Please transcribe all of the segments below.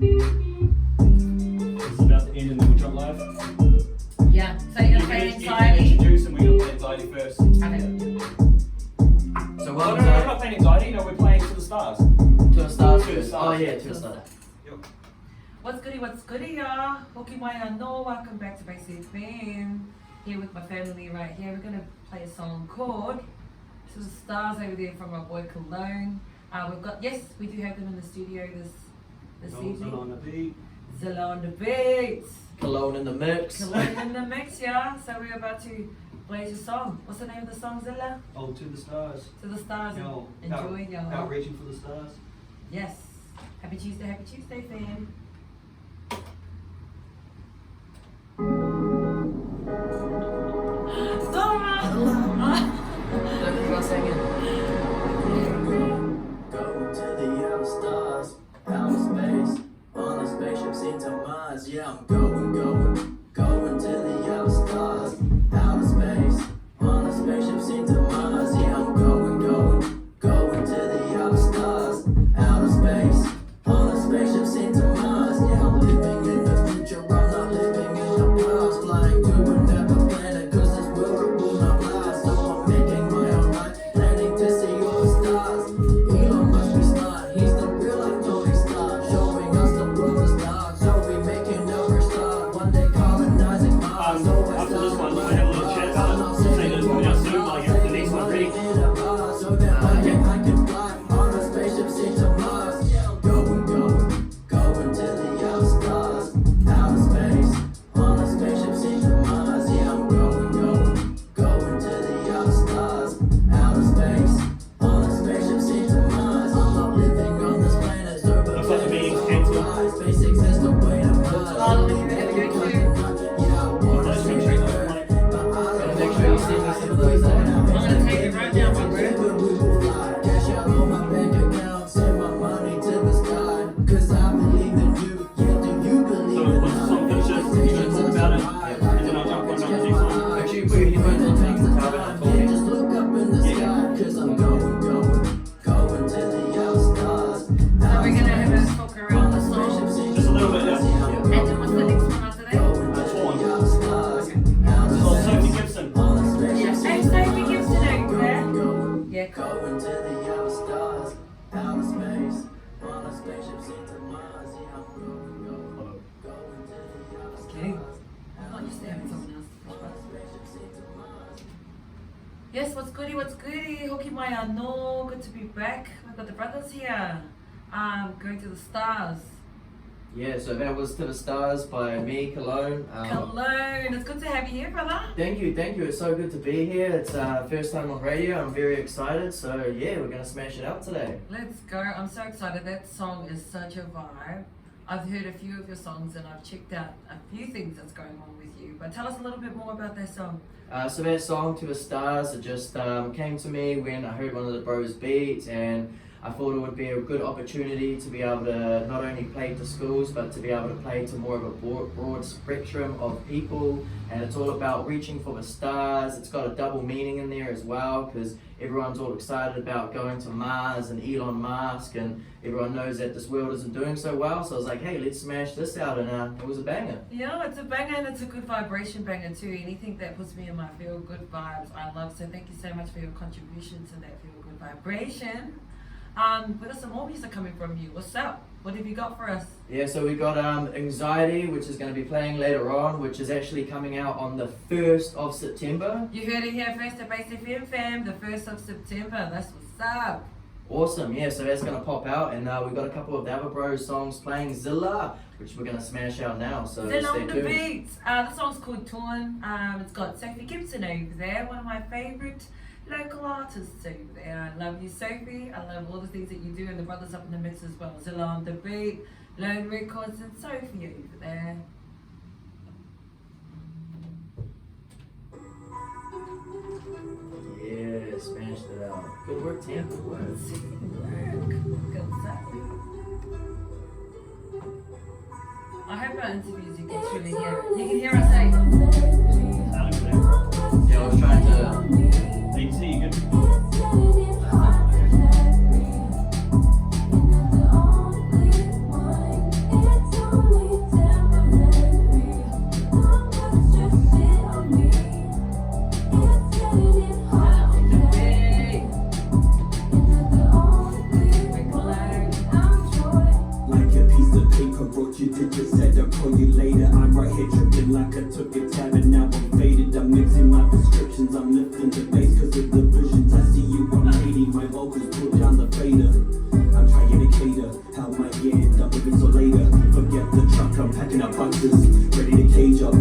This is about to end and then we jump live. Yeah. So you're gonna play You can Anxiety? introduce and we're gonna play Anxiety first. Okay. So No, what no, we're not playing Anxiety, no, we're playing To the Stars. To the stars To the first. stars. Oh yeah, to the stars. What's goody, y'all? Hoki mai anō, welcome back to Base FM. Here with my family right here. We're gonna play a song called To the Stars over there from our boy Killloane. We do have them in the studio this evening. On the beat. Zilla on the beats. Killloane in the mix. Killloane in the mix, yeah. So we're about to play your song. What's the name of the song, Zilla? Oh, To the Stars. To the Stars. Yo, Enjoy, y'all. out reaching for the stars. Yes. Happy Tuesday, fam. Dora! Everyone singing. Going to the outer stars, outer space, on a spaceship seen to Mars. Yeah, I'm going to the outer stars, outer space, on a spaceship seen to Mars. Yeah, I'm going to the outer stars, outer space, on a spaceship seen to Mars. Yeah, I'm living in the future, I'm not living in the past, flying to another planet, 'cause this world will not last. So I'm making my own life, planning to see all the stars. Elon must be smart, he's the real life Tony Stark, showing us the world is dark, so we making every start. One day colonizing Mars. So After this one, we're gonna have a little chat about it. Say this one out soon, like the next one ready. in a bar, so that I can fly on a spaceship seen to Mars. Going to the outer stars, outer space, on a spaceship seen to Mars. Yeah, I'm going to the outer stars, outer space, on a spaceship seen to Mars. I'm not living on this planet, so Looks like the meeting's cancelled. space exists the way to Mars. Oh, look at it, go to. Yeah, I wanna Let's see make the sure earth, that but I Gotta don't make sure you sing me some of those. I'm gonna take it right down, my bro. Cash out on my bank account, send my money to the sky. 'Cause I believe in you, yeah, do you believe So in once the song finishes, you're gonna talk about it, and then I'll jump on the next one. Make sure you put your headphones on so you can tell when I'm talking. Just look up in the sky, 'cause I'm going to the outer stars. So we're gonna have a talk around the song. Just a little bit, yeah. And then what's the next one after that? Oh, Sophie Gibson. Yeah. Hey, Sophie Gibson over there. Yeah, cool. Going to the outer stars, outer space, on a spaceship seen to Mars. Yeah, I'm going to the outer Okay. stars. I'm not used to having someone else. Spaceship seen to Mars. Yes, what's goody? Hoki mai anō, good to be back. We've got the brothers here. Going to the stars. Yeah, so that was To the Stars by me, Killloane. Killloane, it's good to have you here, brother. Thank you. It's so good to be here. It's first time on radio. I'm very excited. So yeah, we're gonna smash it out today. Let's go. I'm so excited. That song is such a vibe. I've heard a few of your songs and I've checked out a few things that's going on with you. But tell us a little bit more about that song. So that song, To the Stars, it just came to me when I heard one of the bros beats, and I thought it would be a good opportunity to be able to not only play to schools, but to be able to play to more of a broad spectrum of people. And it's all about reaching for the stars. It's got a double meaning in there as well, because everyone's all excited about going to Mars and Elon Musk, and everyone knows that this world isn't doing so well. So I was like, hey, let's smash this out, and it was a banger. Yeah, it's a banger and it's a good vibration banger too. Anything that puts me in my feel good vibes, I love. So thank you so much for your contribution to that feel good vibration. Where some more music coming from you? What's up? What have you got for us? Yeah, so we got Anxiety, which is going to be playing later on, which is actually coming out on the 1st of September. You heard it here first at Base FM, fam. The 1st of September. That's what's up. Awesome, yeah, so that's going to pop out, and we got a couple of the other bros songs playing, Zilla, which we're going to smash out now, so Then stay on the tuned. beats. The song's called Torn. It's got Sophie Gibson over there, one of my favourite local artists over there. I love you, Sophie. I love all the things that you do, and the brothers up in the mix as well. Zilla on the beat, Loane Records, and Sophie over there. Yeah, smashed it out. Good work, team, good work. I hope our interviews you can truly hear it. You can hear us say. Yeah, I was trying to... You can see you good. wrote you, did just said I'll call you later. I'm right here tripping like I took a tab and now I'm faded. I'm mixing my prescriptions, I'm lifting the bass cause of the visions. I see you, I'm hating my vocals, pull down the fader. I'm trying to cater, how might you end up living so later? Forget the truck, I'm packing up boxes, ready to cage up.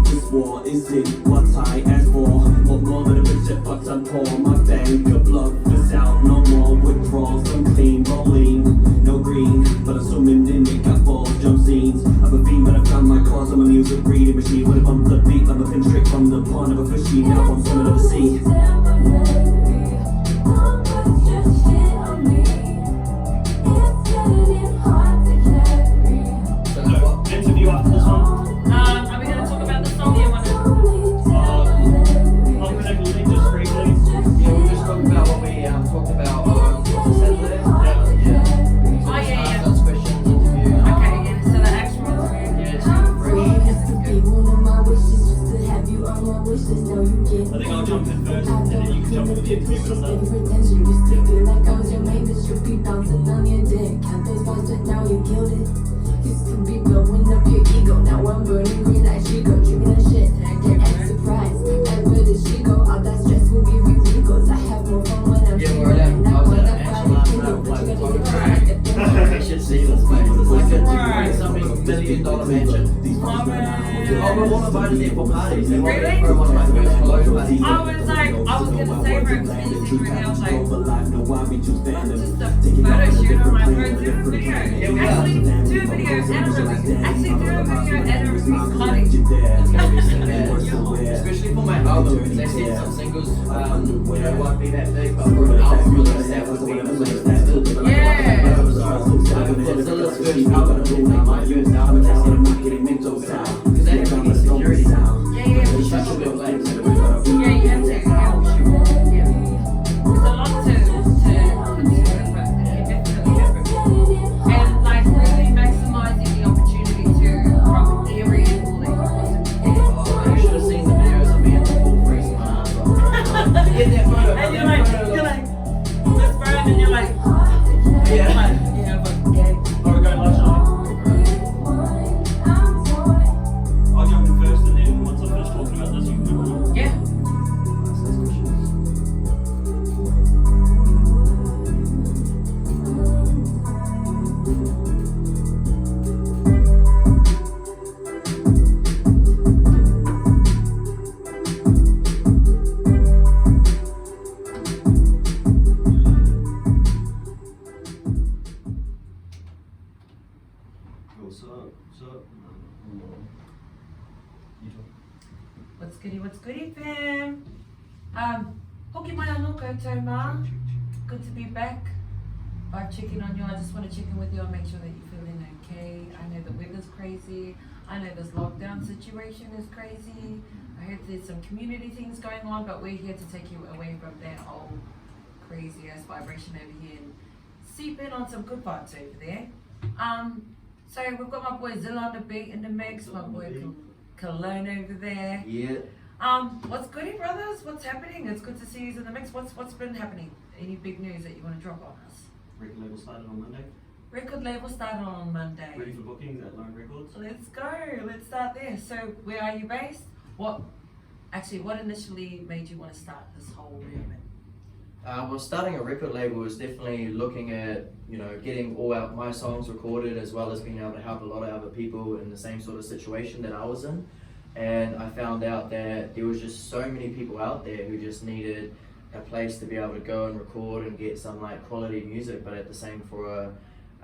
This war is it what I asked for? What more than a bitch that fucks I'm poor. My bank of love is out, no more withdrawals. I'm clean, rolling, no green, but I'm swimming in it, got balls, jump scenes. I'm a fiend, but I found my cause, I'm a music reading machine. When I bump the beat, I'm a pin straight from the pond of a fishy. Now I'm swimming of the sea. Interview after the song. Are we gonna talk about the song you want to? Hypothetically, just briefly. Yeah, we just talked about what we talked about on Saturday. Yeah. Oh yeah. Those questions, interview. Okay, yeah. So the actual interview. Yeah, super fresh. I think I'll jump in first, and then you can jump into the interview with that. Used to be blowing up your ego, now I'm burning green like she go, drinking that shit, and act surprised. Ever did she go? All that stress will give you wrinkles. I have more fun when I'm Yeah, we're at. I was at an action last night with like photography. You should see this place. It's like a $2.something million mansion. Oh, we want to buy there for parties. They want it for one of my first closure parties. I was gonna say Rex, and you see I was like, just a photo shoot on my phone, do a video. Actually, do a video and a release. Actually, do a video and a release cutting. It's gonna be so bad. Especially for my album, because they said some singles, won't be that big, but for an album, we'll just have to be the place that built. Yeah. Godzilla's first album, like my first album, they said, because they have to get security now. Yeah, It's such a big place. yeah, you have to. Yeah. There's a lot to put into it, but it definitely happens. And like really maximizing the opportunity to from every Oh, you should have seen the videos of me and the pool freezing my ass off. Get that photo. and you're like, this phone, and you're like, Yeah. but yeah. Are we going live tonight? I'll jump in first, and then once I finish talking about this, you can move on. Yeah. What's up? What's goody, fam? Hoki mai anō koutou mā. Good to be back. I'm checking on you. I just want to check in with you and make sure that you're feeling okay. I know the weather's crazy. I know this lockdown situation is crazy. I heard there's some community things going on, but we're here to take you away from that whole crazy ass vibration over here and seep in on some good vibes over there. So we've got my boy Zilla on the beat in the mix, my boy Killloane over there. Yeah. What's goody, brothers? What's happening? It's good to see you in the mix. What's been happening? Any big news that you want to drop on us? Record label started on Monday. Record label started on Monday. Ready for bookings at Loane Records. Let's go. Let's start there. So, where are you based? What initially made you want to start this whole movement? Well, starting a record label was definitely looking at, getting all out my songs recorded, as well as being able to help a lot of other people in the same sort of situation that I was in. And I found out that there was just so many people out there who just needed a place to be able to go and record and get some like quality music, but at the same for a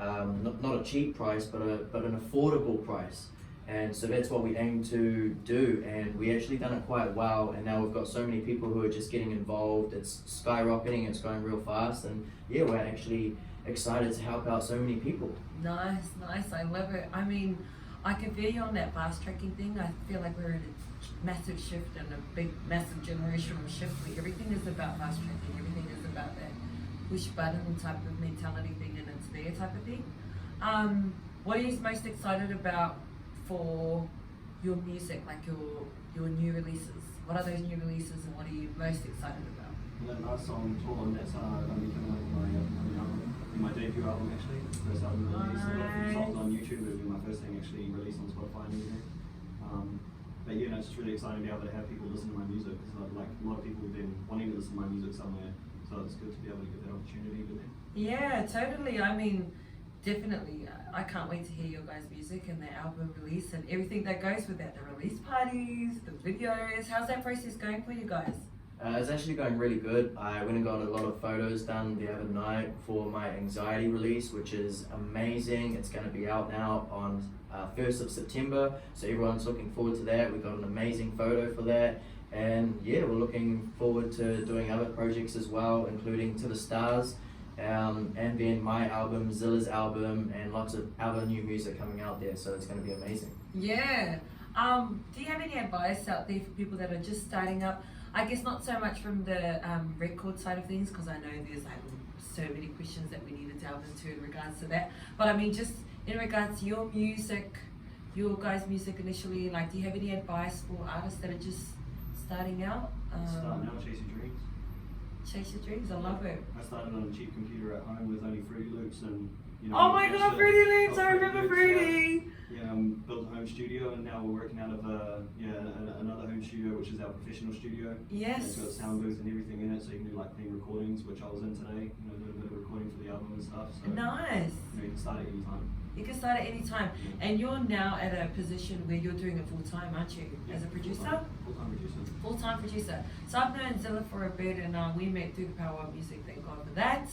not a cheap price, but an affordable price. And so that's what we aim to do, and we actually done it quite well, and now we've got so many people who are just getting involved. It's skyrocketing, it's going real fast, and yeah, we're actually excited to help out so many people. Nice. I love it. I mean, I can feel you on that fast tracking thing. I feel like we're in a massive shift and a big, massive generational shift where everything is about fast tracking. Everything is about that push button type of mentality thing, and it's there type of thing. What are you most excited about for your music, like your new releases? What are those new releases, and what are you most excited about? That last song, Tall on that's going to be coming out with my debut album actually. First album release. A lot of songs on YouTube. YouTube. It would be my first thing actually released on Spotify and everything. But yeah, it's just really exciting to be able to have people listen to my music, because like a lot of people have been wanting to listen to my music somewhere, so it's good to be able to get that opportunity to them. Yeah, totally. I mean, definitely. I can't wait to hear your guys' music and the album release and everything that goes with that. The release parties, the videos. How's that process going for you guys? It's actually going really good. I went and got a lot of photos done the other night for my Anxiety release, which is amazing. It's going to be out now on 1st of September, so everyone's looking forward to that. We got an amazing photo for that, and yeah, we're looking forward to doing other projects as well, including To The Stars, and then my album, Zilla's album, and lots of other new music coming out there, so it's going to be amazing. Yeah. Do you have any advice out there for people that are just starting up? I guess not so much from the record side of things, because I know there's like so many questions that we need to delve into in regards to that. But I mean, just in regards to your music, your guys' music initially, like, do you have any advice for artists that are just starting out? Starting out, chase your dreams. Chase your dreams, I love it. I started on a cheap computer at home with only Fruity Loops and, you know. Oh my god, Fruity Loops, I remember Fruity! Yeah, built a home studio, and now we're working out of another home studio, which is our professional studio. Yes. It's got a sound booth and everything in it, so you can do like clean recordings, which I was in today, you know, doing a bit of recording for the album and stuff. So, nice. You know, you can start at any time. You can start at any time. And you're now at a position where you're doing it full time, aren't you? Yeah, as a producer? Full-time producer. Full-time producer. So I've known Zilla for a bit, and we met through the power of music, thank God for that.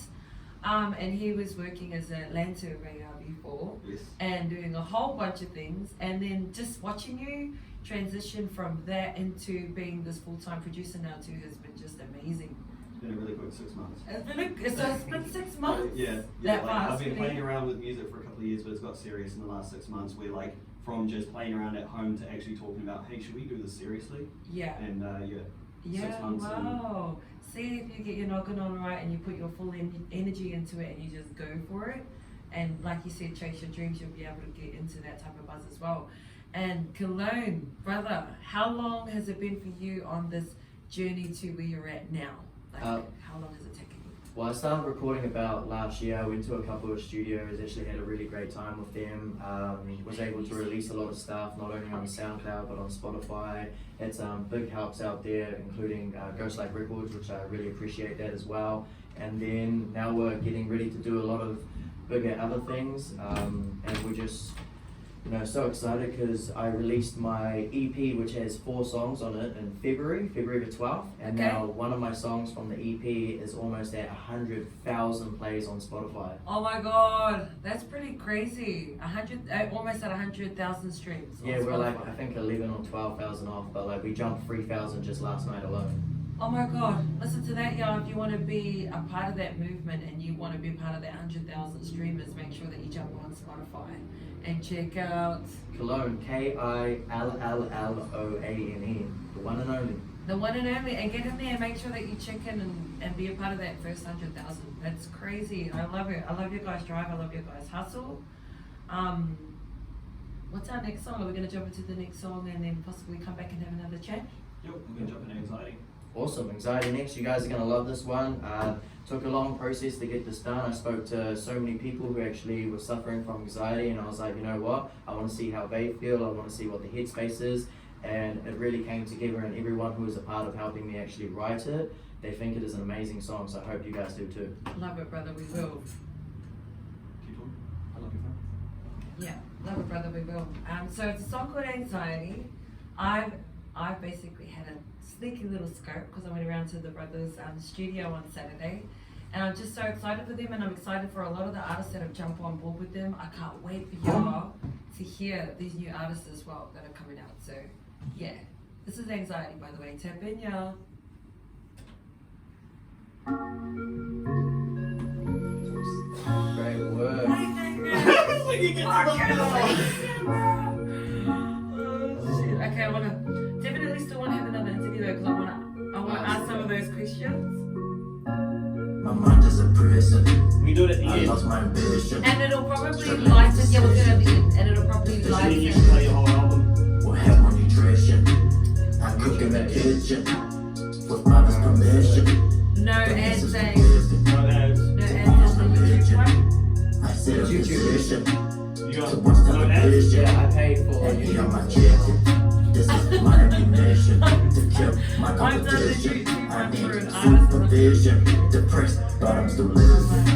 And he was working as a land surveyor before, Yes. and doing a whole bunch of things, and then just watching you transition from that into being this full-time producer now too has been just amazing. It's been a really quick 6 months. It's been 6 months. Yeah, That like, fast, I've been really? playing around with music for a couple of years, but it's got serious in the last 6 months. Where like from just playing around at home to actually talking about, hey, should we do this seriously? Yeah. And Yeah, 6 months. wow. See if you get your noggin on right and you put your full energy into it and you just go for it. And like you said, chase your dreams, you'll be able to get into that type of buzz as well. And Killloane, brother, how long has it been for you on this journey to where you're at now? Like, how long has it taken you? Well, I started recording about last year. I went to a couple of studios, actually had a really great time with them. Was able to release a lot of stuff, not only on SoundCloud, but on Spotify. Had some big helps out there, including Loane Records, which I really appreciate that as well. And then now we're getting ready to do a lot of bigger other things. And we're just, you know, so excited because I released my EP, which has 4 songs on it, in February the 12th, and Okay. now one of my songs from the EP is almost at 100,000 plays on Spotify. Oh my god, that's pretty crazy. Almost at 100,000 streams. on Yeah, we're like, Spotify. I think 11 or 12,000 off, but like we jumped 3,000 just last night alone. Oh my god, listen to that, y'all. If you want to be a part of that movement and you want to be a part of that 100,000 streamers, make sure that you jump on Spotify and check out Killloane, Killloane, the one and only. the one and only, and get in there and make sure that you check in and be a part of that first 100,000. That's crazy. I love it. I love your guys' drive. I love your guys' hustle. What's our next song? Are we going to jump into the next song and then possibly come back and have another chat? Yep, we're gonna jump into Anxiety. Awesome, Anxiety next. You guys are going to love this one. Took a long process to get this done. I spoke to so many people who actually were suffering from anxiety, and I was like, you know what? I want to see how they feel. I want to see what the headspace is. And it really came together, and everyone who was a part of helping me actually write it, they think it is an amazing song, so I hope you guys do too. Love it, brother. We will. Keep on. I love your phone. Yeah, love it, brother, we will. So it's a song called Anxiety. I've basically had a sneaky little scope because I went around to the brothers' studio on Saturday, and I'm just so excited for them, and I'm excited for a lot of the artists that have jumped on board with them. I can't wait for y'all to hear these new artists as well that are coming out. So yeah, this is Anxiety, by the way. Tap in, y'all. Great work. Okay, I wanna definitely still wanna have another interview though, because I wanna ask some of those questions. My mind is a prison. We do it at the I end. lost my ambition. And it'll probably lighten, yeah, we'll do it at the end, and it'll probably So then you can lighten. play your whole album. Will have more nutrition. I cook in the kitchen with mama's permission. No ads saying, No ads. no ads on the YouTube one. I set a YouTube. position You got to watch television. Yeah, I paid for And you. eat on my chicken. This is my ammunition to kill my I've done the competition. YouTube I run for need an artist. supervision. Depressed, but I'm still living.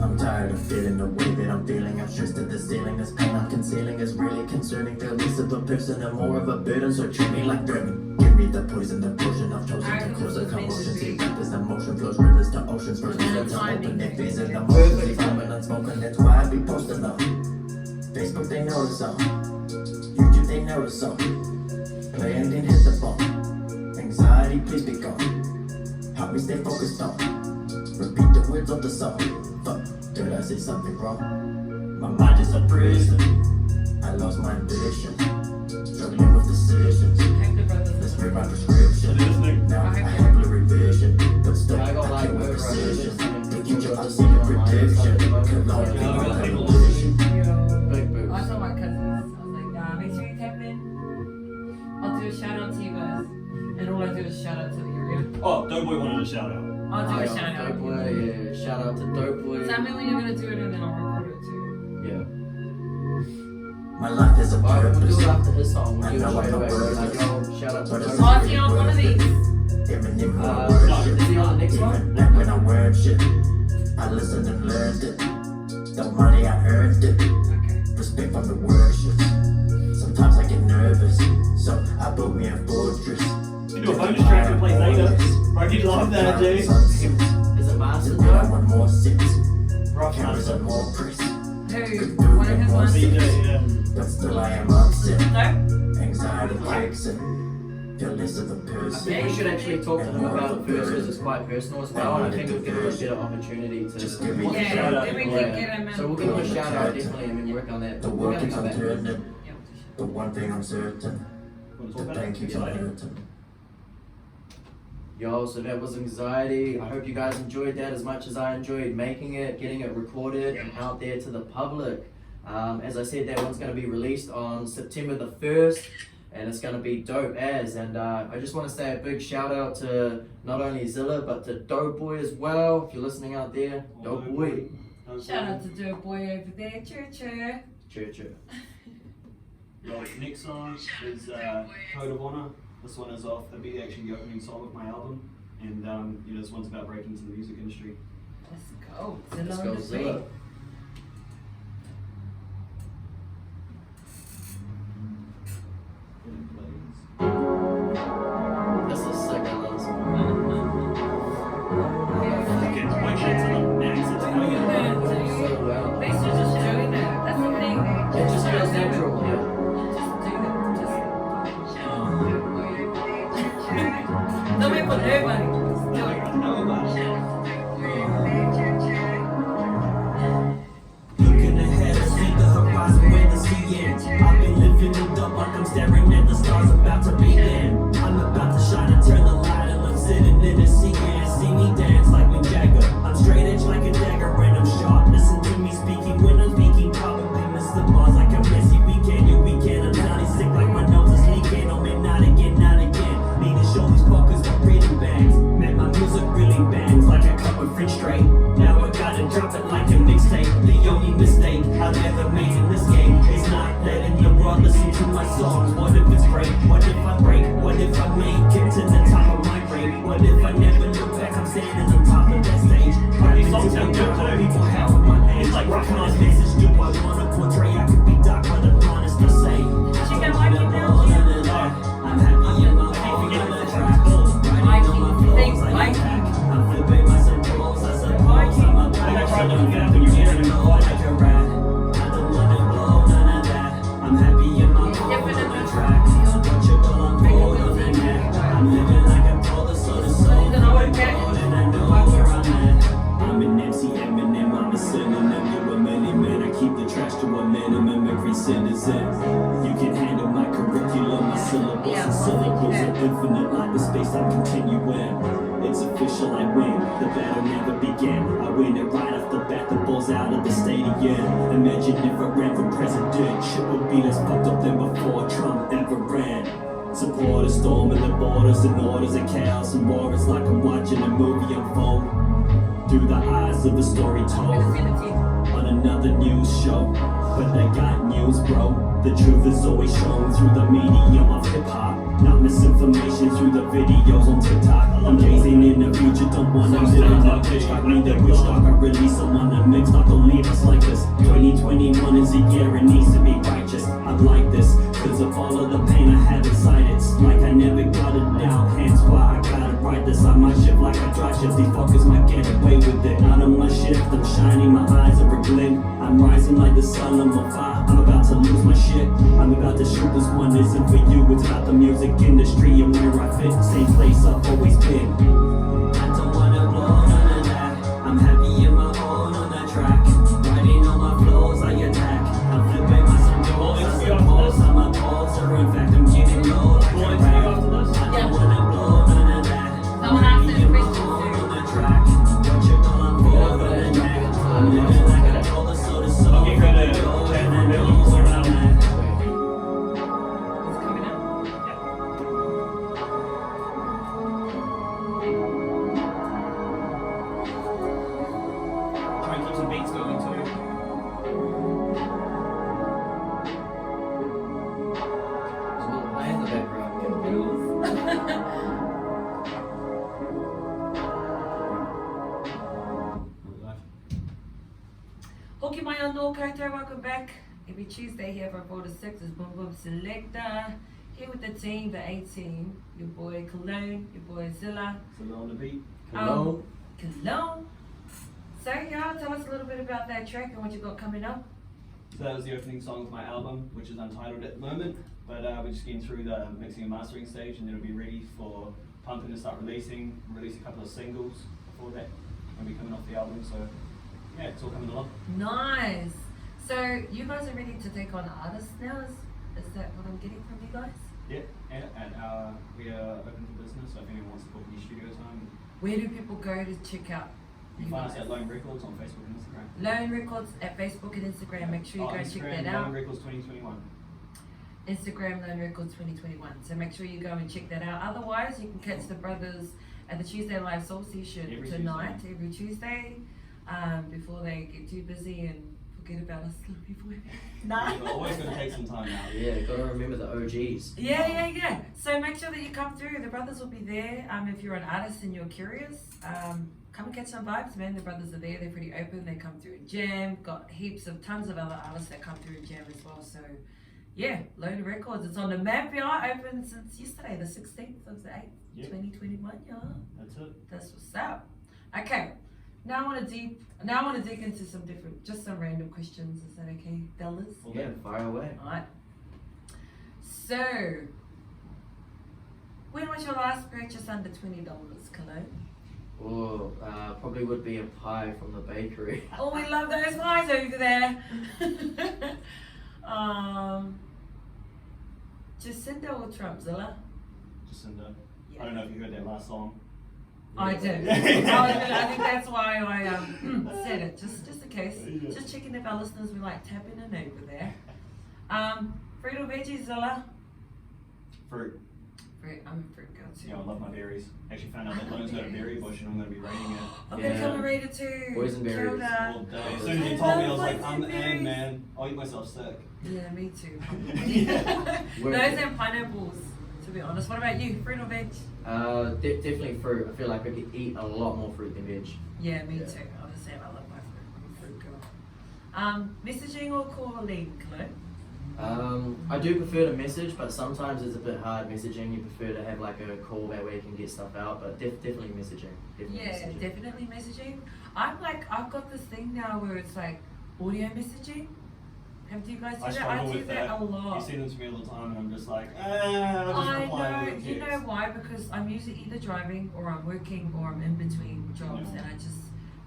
I'm tired of feeling the way that I'm feeling. I'm stressed to the ceiling. This pain I'm concealing is really concerning. Feel less of a person and more of a burden. So treat me like threatening. Give me the poison, the potion. I've chosen to cause a commotion. See this emotion flows rivers to oceans. First to open their face and emotions. They coming unspoken. That's why I be posting up. Facebook they notice up. YouTube they notice up. Play and then hit the button. Anxiety, please be gone. Help me stay focused on. Repeat the words of the song. Fuck, did I say something wrong? My mind is a prison. I lost my ambition. Struggling with decisions. Let's read my prescription. Now I have blurry vision. But still, Yeah, I got like can't with over precision. The future I I've see seen a it online. prediction. It's Could like- only be my evolution. Big boobs. I told my cousins, I was like, nah, make sure you tap in. I'll do a shout out to you guys. And all I do is shout out to the area. Oh, Doughboy wanted a shout out. I'll do Oh, a yeah, shout out. Dope Boy, yeah. Shout out to Dope Boy. Tell me when you're gonna do it and then I'll record it too. Yeah. My life is a Alright, we'll purpose. do it after his song. We'll I do it know straight I'm away. We're like, worthless. yo, shout out to But Dope it's Boy. Oh, is he on one of these? Eminem, my No, worship. is he on the next one? Even back when I weren't shit, I listened and learned it. The money I earned it. Okay. Respect from the worship. Sometimes I get nervous, so I built me a fortress. You do a bonus track and play later. Bro, you'd love that, dude. Is it mastered Then I now? want more sips. Rock Cameras master. are more press. Who? One of his ones? BJ, yeah. But still I am upset. No? Anxiety kicks in. Feel less of a I person. think we should actually talk to him about it first because it's quite personal as well, and I think it would give him a better opportunity to. Just give me What's the Yeah, shout out? then we can get him in. So we'll give him a shout out definitely and then work on that. The We're world gonna keeps come on back. turning. Yeah. The one thing I'm certain. Want to The talk about thank it? you for hurting. Yo, so that was Anxiety. I hope you guys enjoyed that as much as I enjoyed making it, getting it recorded and out there to the public. As I said, that one's going to be released on September the 1st and it's going to be dope as. And I just want to say a big shout out to not only Zilla but to Dope Boy as well. If you're listening out there, Dope Boy. Shout out to Dope Boy over there, Churcher. Church. Well, next song is Code of Honor. This one is off. It'll be actually the opening song of my album. And you know, this one's about breaking into the music industry. Let's go. Let's Zilla on go the Zilla. beat. This is sick. I love this one. Okay, my shit's on the max. It's coming in. So well. They should just doing it. That's the thing. It just feels natural, yeah. Just do it. Just. Don't wait for nobody. Just do it. Looking ahead, I see the horizon where the sea ends. I've been living in the dark, I'm staring at the stars about to begin. I'm about to shine and turn the light, and I'm sitting in the sea and see me dance like Mick Jagger. I'm straight edge like a dagger, and I'm sharp. Listen to me speaking when I'm speaking, probably miss the bars like a messy weekend. You weekend, I'm sounding sick like my nose is leaking. Oh man, not again, not again. Need to show these fuckers the breathing bags. Man, my music really bangs like a cup of French straight. Now I gotta drop it like a mixtape. The only mistake I've ever made in this game is not letting the world listen to my songs. What if it's great? What if I break? What if I make it to the top of my grade? What if I never look back? I'm standing on top of that stage. These songs sound good too. People have my age. It's like What rock kind of music. message do I wanna portray? I could be dark, but I'm honest to say. She can like it now. I'm happy in my own track. Writing on my flows like that. I'm flipping my symbols as a pose. I'm a I back. tried looking at them, you can't even Like a rat. I don't wanna blow none of that. I'm happy in my own track. Watch it all unfold on the net. I'm living like a polar, so the soul Then I would get- and I know where I'm at. I'm an MC Eminem, I'm a synonym. You're a many man. I keep the trash to a minimum. Every citizen. You can handle my curriculum, my syllables and syllables are infinite like the space I'm continuing. It's official, I win. The battle never began. I win it right off the bat. The ball's out of the stadium. Imagine if I ran for president. Shit would be less fucked up than before Trump ever ran. Support a storm in the borders and orders of chaos and war. It's like I'm watching a movie unfold through the eyes of a story told on another news show. But they got news, bro. The truth is always shown through the medium of hip-hop, not misinformation through the videos on TikTok. I'm gazing in the future, don't wanna live in the pitch. Got me the wish talk, I release someone to mix, not gonna leave us like this. 2021 is a year, it needs to be righteous. I'm like this, cause of all of the pain I have inside. It's like I never got it out, hence why I gotta ride this on my ship like a dry shift. These fuckers might get away with it. Out of my shift, I'm shining, my eyes are a glint. I'm rising like the sun, I'm on fire, I'm about to lose my shit. I'm about to shoot this one, isn't for you, it's about the music industry and where I fit. Same place I've always been. I don't wanna blow none of that. I'm happy in my own on that track. Writing on my flows, I attack. I'm flipping my symbols, I suppose. I'm a poser, in fact I'm getting low like a rap. I don't wanna blow none of that. I'm happy in my own on that track. Watching all unfold on the neck. I'm living like a roller, so the soul. Okay, good. And I know where I'm at. It's coming up. Try and keep some beats going too. So we'll play in the background. Hoki mai anō koutou, welcome back. Every Tuesday here from 4 to 6 is Boom Boom Selector. Here with the team, the A-team, your boy Killloane, your boy Zilla. So on the beat. Hello. Killloane. So yeah, tell us a little bit about that track and what you got coming up. So that was the opening song of my album, which is Untitled at the moment. But we're just getting through the mixing and mastering stage, and then it'll be ready for pumping to start releasing. Release a couple of singles before that. Will be coming off the album. So yeah, it's all coming along. Nice. So you guys are ready to take on artists now? Is that what I'm getting from you guys? Yeah, and we are open for business. So if anyone wants to book any studio time, Where do people go to check out you you can find us guys? at Loane Records on Facebook and Instagram. Loane Records at Facebook and Instagram. Make sure you go check Instagram, that out. Loane Records 2021. Instagram Loane Records 2021. So make sure you go and check that out. Otherwise, you can catch the brothers at the Tuesday Live Soul Session Every tonight, every Tuesday, before they get too busy and forget about us little people. We're always going to take some time out. Yeah, gotta remember the OGs. Yeah. So make sure that you come through. The brothers will be there. If you're an artist and you're curious, come and catch some vibes, man. The brothers are there. They're pretty open. They come through and jam. Got tons of other artists that come through and jam as well. So yeah, Loane Records. It's on the map, yeah. Open since yesterday, the 16th of the 8th, Yep. 2021, yeah. That's it. That's what's up. Okay. Now I want to dig into some random questions. Is that okay, fellas? Yeah, fire away. Alright. So, when was your last purchase under $20, Killloane? Oh, probably would be a pie from the bakery. Oh, we love those pies over there. Jacinda or Trumpzilla? Jacinda. Yeah. I don't know if you heard that last song. I do. I think that's why I said it, just in case. Yeah. Just checking if our listeners were like tapping in over there. Fruit or veggies, Zilla? Fruit. Fruit. I'm a fruit girl too. Yeah, I love my berries. Actually found out that Loane's got a berry bush and I'm going to be raiding it. I'm gonna Yeah. come and read it too. Boysenberries. Kilda. All day. As soon as you told me, I was like, I'm in, man. I'll eat myself sick. Yeah, me too. Where- Those and pineapples, to be honest. What about you? Fruit or veg? Definitely fruit. I feel like I could eat a lot more fruit than veg. Yeah, me Yeah. too. I was saying I love my fruit. I'm a fruit girl. Messaging or calling, Killloane? I do prefer to message, but sometimes it's a bit hard messaging. You prefer to have like a call that way you can get stuff out, but definitely messaging. Definitely Yeah, messaging. definitely messaging. I've got this thing now where it's like audio messaging. Have you guys do I that? struggle I do with that that. a lot. You send them to me all the time and I'm just like, I'll I just reply know, with you know text. why? Because I'm usually either driving or I'm working or I'm in between jobs, Yeah. and I just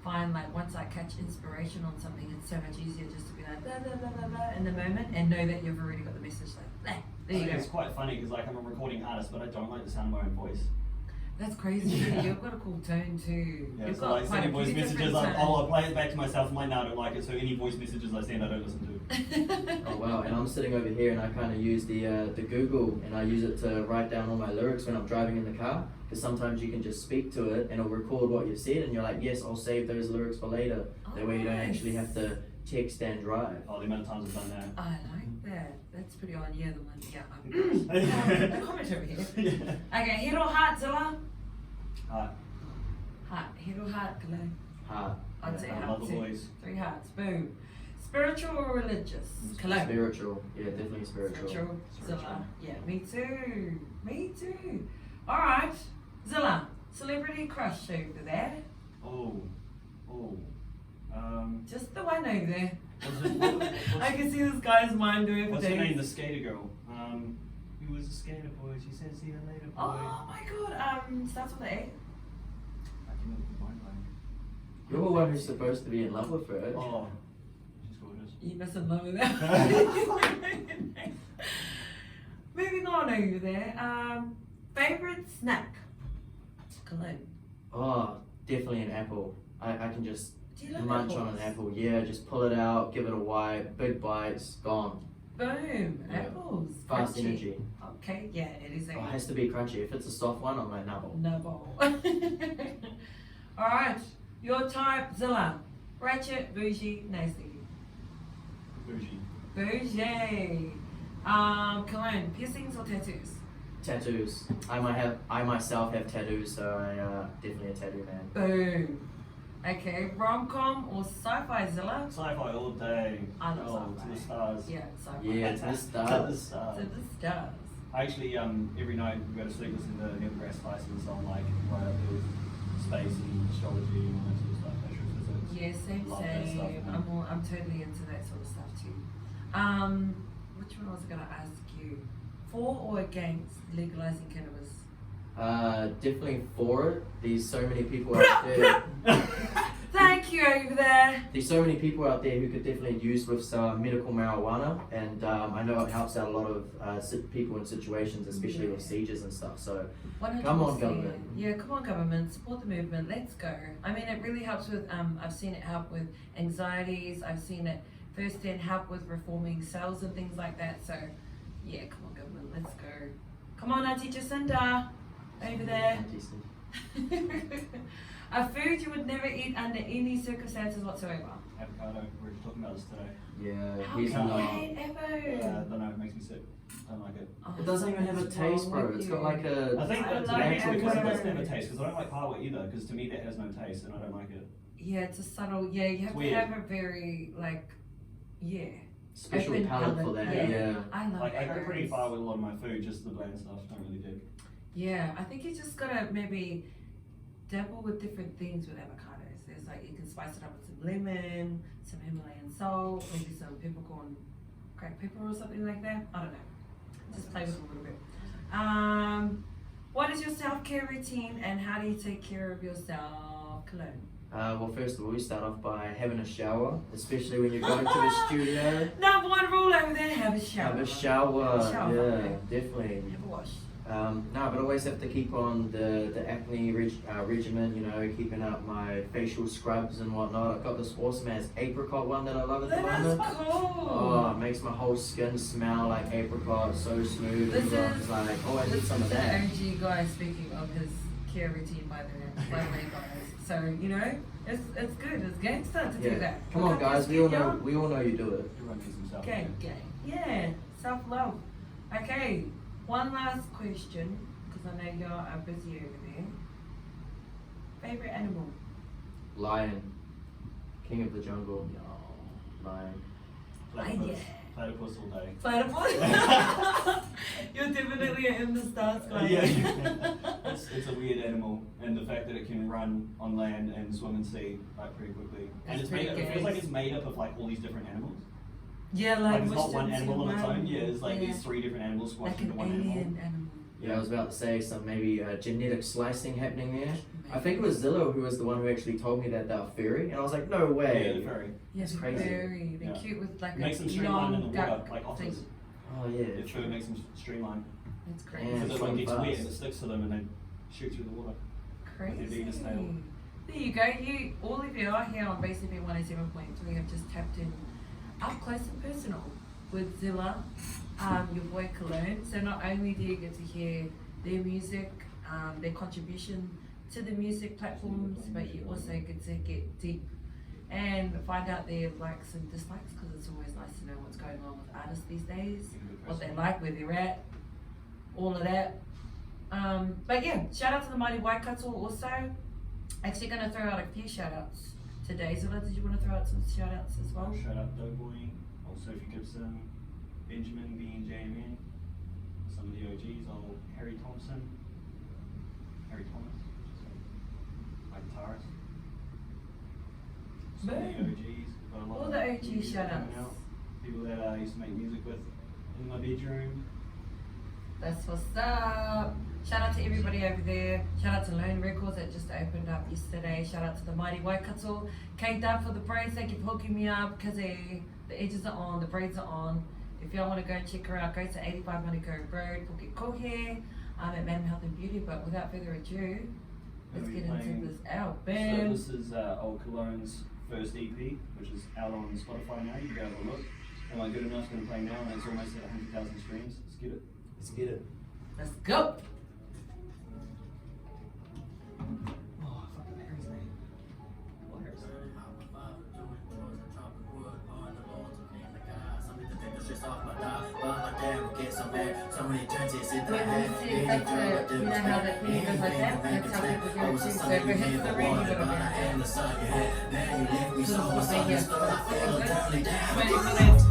find like once I catch inspiration on something, it's so much easier just to be like blah blah blah blah blah in the moment and know that you've already got the message. Like, there I you think go. it's quite funny because like I'm a recording artist, but I don't like the sound of my own voice. That's crazy. You've got a cool tone too. Yeah, You've so got like quite sending a voice few messages, different I'll play it back to myself. I'm like, no, I don't like it. So any voice messages I send, I don't listen to. Oh wow, and I'm sitting over here and I kind of use the Google and I use it to write down all my lyrics when I'm driving in the car, because sometimes you can just speak to it and it'll record what you've said and you're like, yes, I'll save those lyrics for later. That way you don't actually have to text and drive. Oh, the amount of times I've done that. I like that. That's pretty on. Yeah, the one. Yeah. Comment over here. Yeah. Okay, head or heart, Zilla? Heart. Heart. Head or heart, Killloane? Heart. I'd say I heart love the too. boys. 3 hearts. Boom. Spiritual or religious? Killloane? Spiritual. Yeah, definitely spiritual. Spiritual. Spiritual. Zilla. Yeah, me too. Me too. Alright. Zilla, celebrity crush over there. Oh. Just the one over there. What's I can see this guy's mind doing for What's her name? days. The skater girl. Who was a skater boy? She said, "See you later, boy." Oh my god, starts with A. I can never keep mind blank. You're the one who's supposed to be in love with her. Oh, she's gorgeous. You must have known that. Moving on over there. Favorite snack? Killloane. Oh, definitely an apple. I can just Do you love munch on apples? an apple. Yeah, just pull it out, give it a wipe, big bites, gone. Boom. Yeah. Apples. Fast Crunchy. energy. Okay, yeah, it is a Oh, it has to be crunchy. If it's a soft one, I'm like, no. nubble. Alright, your type, Zilla. Ratchet, bougie, nasty. Bougie. Bougie. Killloane, piercings or tattoos? Tattoos. I myself have tattoos, so I definitely a tattoo man. Boom. Okay, rom-com or sci-fi, Zilla? Sci-fi all day. I love Oh, sci-fi. to the stars. Yeah, sci-fi. Yeah, to the To the stars. stars. To the stars. I actually every night we go to sleep listening to Neil deGrasse Tyson's on like right up with space and astrology and all that sort of stuff, astrophysics. Yeah, same, Love that stuff, same. man. I'm totally into that sort of stuff too. Which one was I gonna ask you? For or against legalizing cannabis? Definitely for it. There's so many people out there. Thank you over there. There's so many people out there who could definitely use with some medical marijuana, and I know it helps out a lot of people in situations, especially with seizures and stuff. So 100%. come on, government. Yeah, come on, government. Support the movement. Let's go. I mean, it really helps with. I've seen it help with anxieties. I've seen it firsthand help with reforming cells and things like that. So, yeah, come on, government. Let's go. Come on, Auntie Jacinda, over there. A food you would never eat under any circumstances whatsoever. Avocado. We were talking about this today. Yeah, How he's can you not. hate avocado? Don't know. It makes me sick. Don't like it. Oh, It doesn't even have a what's taste, wrong bro. with It's you? got like a. I think I that's love actually because it avocado. doesn't have a taste. Because I don't like power either. Because to me that has no taste and I don't like it. Yeah, it's a subtle. Yeah, you have It's to weird. have a very yeah. Special open palate for palate, that, yeah. I love Like I go pretty avos. far with a lot of my food, just the bland stuff. Don't really dig. Yeah, I think you just gotta maybe dabble with different things with avocados. There's like you can spice it up with some lemon, some Himalayan salt, maybe some peppercorn cracked pepper or something like that. I don't know. Just play with it a little bit. What is your self-care routine and how do you take care of yourself, Killloane? Well, first of all, you start off by having a shower, especially when you're going to the studio. Number one rule over there: have a shower. Have a shower, Have a shower, yeah, okay. definitely. Have a wash. No, but I always have to keep on the acne regimen, you know, keeping up my facial scrubs and whatnot. I've got this awesome ass apricot one that I love at the That moment. is cool. Oh, it makes my whole skin smell like apricot, so smooth. This and rough. is- It's like, oh, I need This some is of the that. OG guy speaking of his care routine by the way, guys. So you know, it's good. It's gangster to do Yeah. that. Come Look on, up guys. your We all skin, know. We all know you do it. Everyone needs himself. y'all. Gang. Yeah, self-love. Okay, one last question, because I know y'all are busy over there. Favorite animal? Lion, king of the jungle. No, lion. Platypus. yeah. Platypus all day. Platypus? You're definitely in the stars, guy. Yeah. It's a weird animal, and the fact that it can run on land and swim in sea like pretty quickly, and That's it's made. pretty It feels like gas. it's made up of like all these different animals. Yeah, Like like it's not mushed one into animal on its one. own. Yeah, it's like Yeah. these 3 different animals squashed Like into an one alien animal. animal. Yeah, I was about to say some maybe genetic slicing happening there. I think it was Zillow who was the one who actually told me that they were furry, and I was like, no Yeah, way. they're furry. Yeah, It's they're crazy. very, they're Yeah. cute with like It makes them a streamline in the long water, duck like otters. thing. Oh yeah. Their fur makes them streamline. It's Yeah, crazy. Because it it's like going gets wet fast. and it sticks to them and they shoot through the water. Crazy. Adidas tail. There you go. You all of you are here on Base FM 107.3 have just tapped in up close and personal with Zilla, your boy Killloane. So not only do you get to hear their music, their contribution to the music platforms, but you also get to get deep and find out their likes and dislikes, because it's always nice to know what's going on with artists these days, what they like, where they're at, all of that. But yeah, shout out to the Mighty Waikato also. Actually gonna throw out a few shout outs today. Zilla, did you want to throw out some shout outs as well? Shout out Doughboy, old Sophie Gibson, Benjamin BNJMN, some of the OGs, old Harry Thomas, my guitarist. Some of the Boom. OGs, got a lot All of the OG new music shout coming outs. out. People that I used to make music with in my bedroom. That's what's up. Shout out to everybody over there. Shout out to Loane Records that just opened up yesterday. Shout out to the Mighty Waikato. K-Dub for the braids. Thank you for hooking me up, because the edges are on, the braids are on. If y'all want to go and check her out, go to 85 Manukau Road, Phuket Kohe, at Madam Health and Beauty. But without further ado, let's get into this So album. this is old Killloane's first EP, which is out on Spotify now. You can go have a look. Am I Good Enough's going to play now, and it's almost at 100,000 streams. Let's get it. Let's get it. Let's go. Oh, fucking Harry's name. Well, Harry's name. So many trenches in the When head. we see that's the, you know how the thing goes like that? That's how people do it too. So if it hits the ring, you gotta bend it. So it's like here. Ready for this?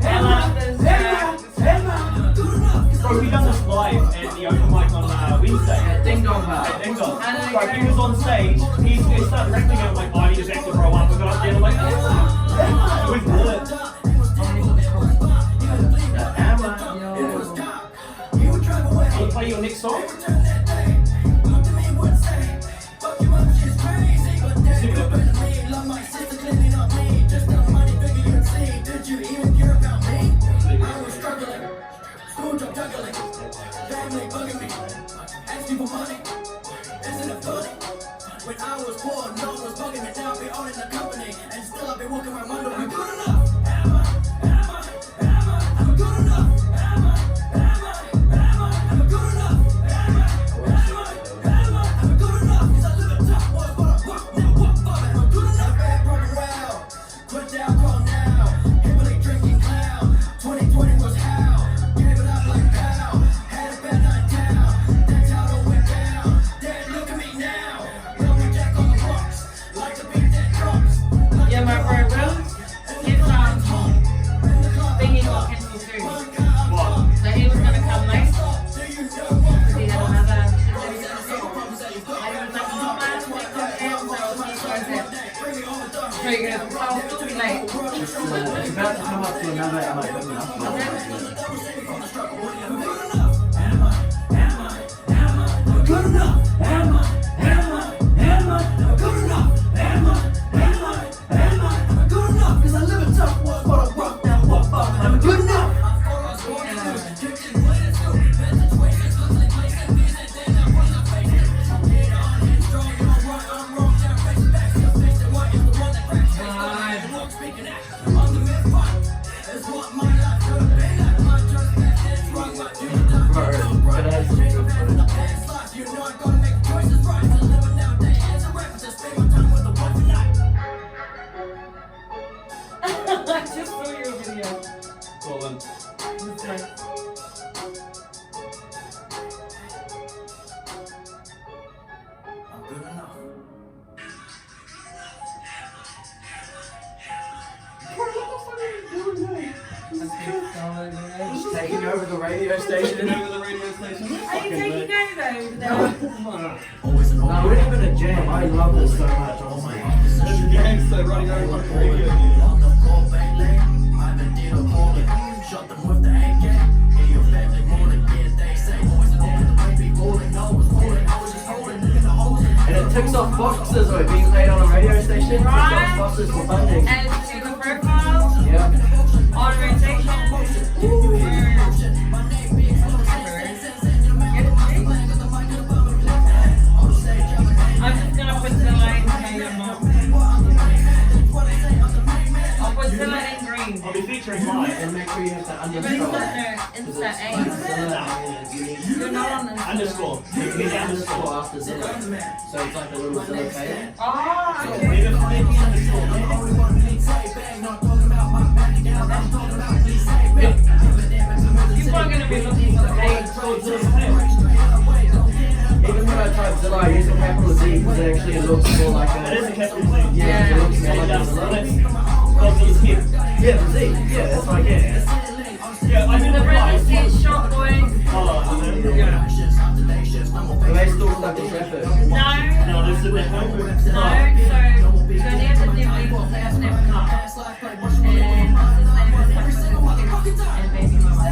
I love this track. Bro, we done this live at the open mic on Wednesday. Ding dong At Ding Dong. I know, Like, right? he was on stage, he started rapping and I'm like, oh, he just has to throw up. I got up there and I'm like, yeah. We've lit. Can you play your next song? When I was poor, no one was bugging me. Now we owning the company, and still I've been walking around wondering, am I good enough? Am I good enough? Am I good enough? Am I good enough? 'Cause I live at top, boy, but I rock now, what fuck? Am I good enough? Bad broken well, quit down, call now. Heavily drinking clown, 2020 was how. Gave it up like pow, had a bad night down. That's how it went down. Dad, look at me now. Lumberjack on the rocks, like to beat that drops. Yeah, my bro, Will. His thingy got cancelled too. So he was gonna come late. Because he had another. And he was like, oh man, like the hands, so he goes there. So you're gonna come too late. It's about to come up to another Am I Good Enough? Good enough? Am I good enough? Am I good enough? 'Cause I live in tough world, but I rock now, what fuck? Am I good enough? You know I gotta make choices right. I'm living nowadays as a rapper, just spend my time with the wife and I. I just saw your video. Cool, then. That's right. I'm good enough. Taking over the radio station. Over the radio station. Are you taking over though? No, we're even a jam. I love this so much, honestly. There's a gangster running around on the radio. On the floor, baby. I've been deal calling. Shot them with the AK. In your family morning, yeah, they say. Always on the might be rolling. No one's rolling. I was just holding. Look at the holes in And it ticks off boxes or being played on a radio station. Ticks off boxes for funding. And to the profile, Yeah. on rotation. featuring live. And make sure you have the You really underscore. got no Insta You're not on the Underscore. You need the underscore after zero. So it's like a little silicate. Oh, okay. Leave it for the underscore. People are gonna be looking for the page. Even when I type Zillow, I use a capital Z because it actually looks more like a... It is a capital Z. Yeah, it looks more like a Zillow. Yeah, the Z. Yeah, that's like it. Yeah, I The did Brendan says shop boys. Oh, Yeah. Are they still stuck in traffic? No. no, this is the home. No, so near the Nibley, they have Snap Cup. And what's his name is and baby mama.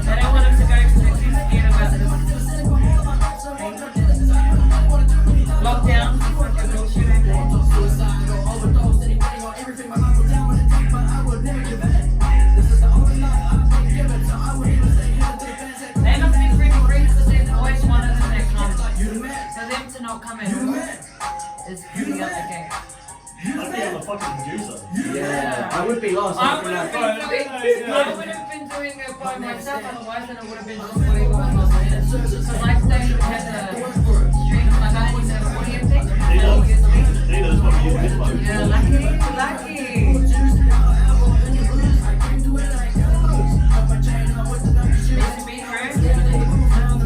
I don't want him to go because they're too scared about this. Lockdown, fucking bullshit. They must be freaking freaks because there's always one of them that comes. So them to not come in is pretty up the game. I'd be on the fucking producer. Yeah, I would be lost. I would have been doing it by myself, otherwise then it would have been just whatever was on there. Because like they had the stream, like I didn't have an audio thing. Neither is what we use this one. Yeah, lucky. It's me, right?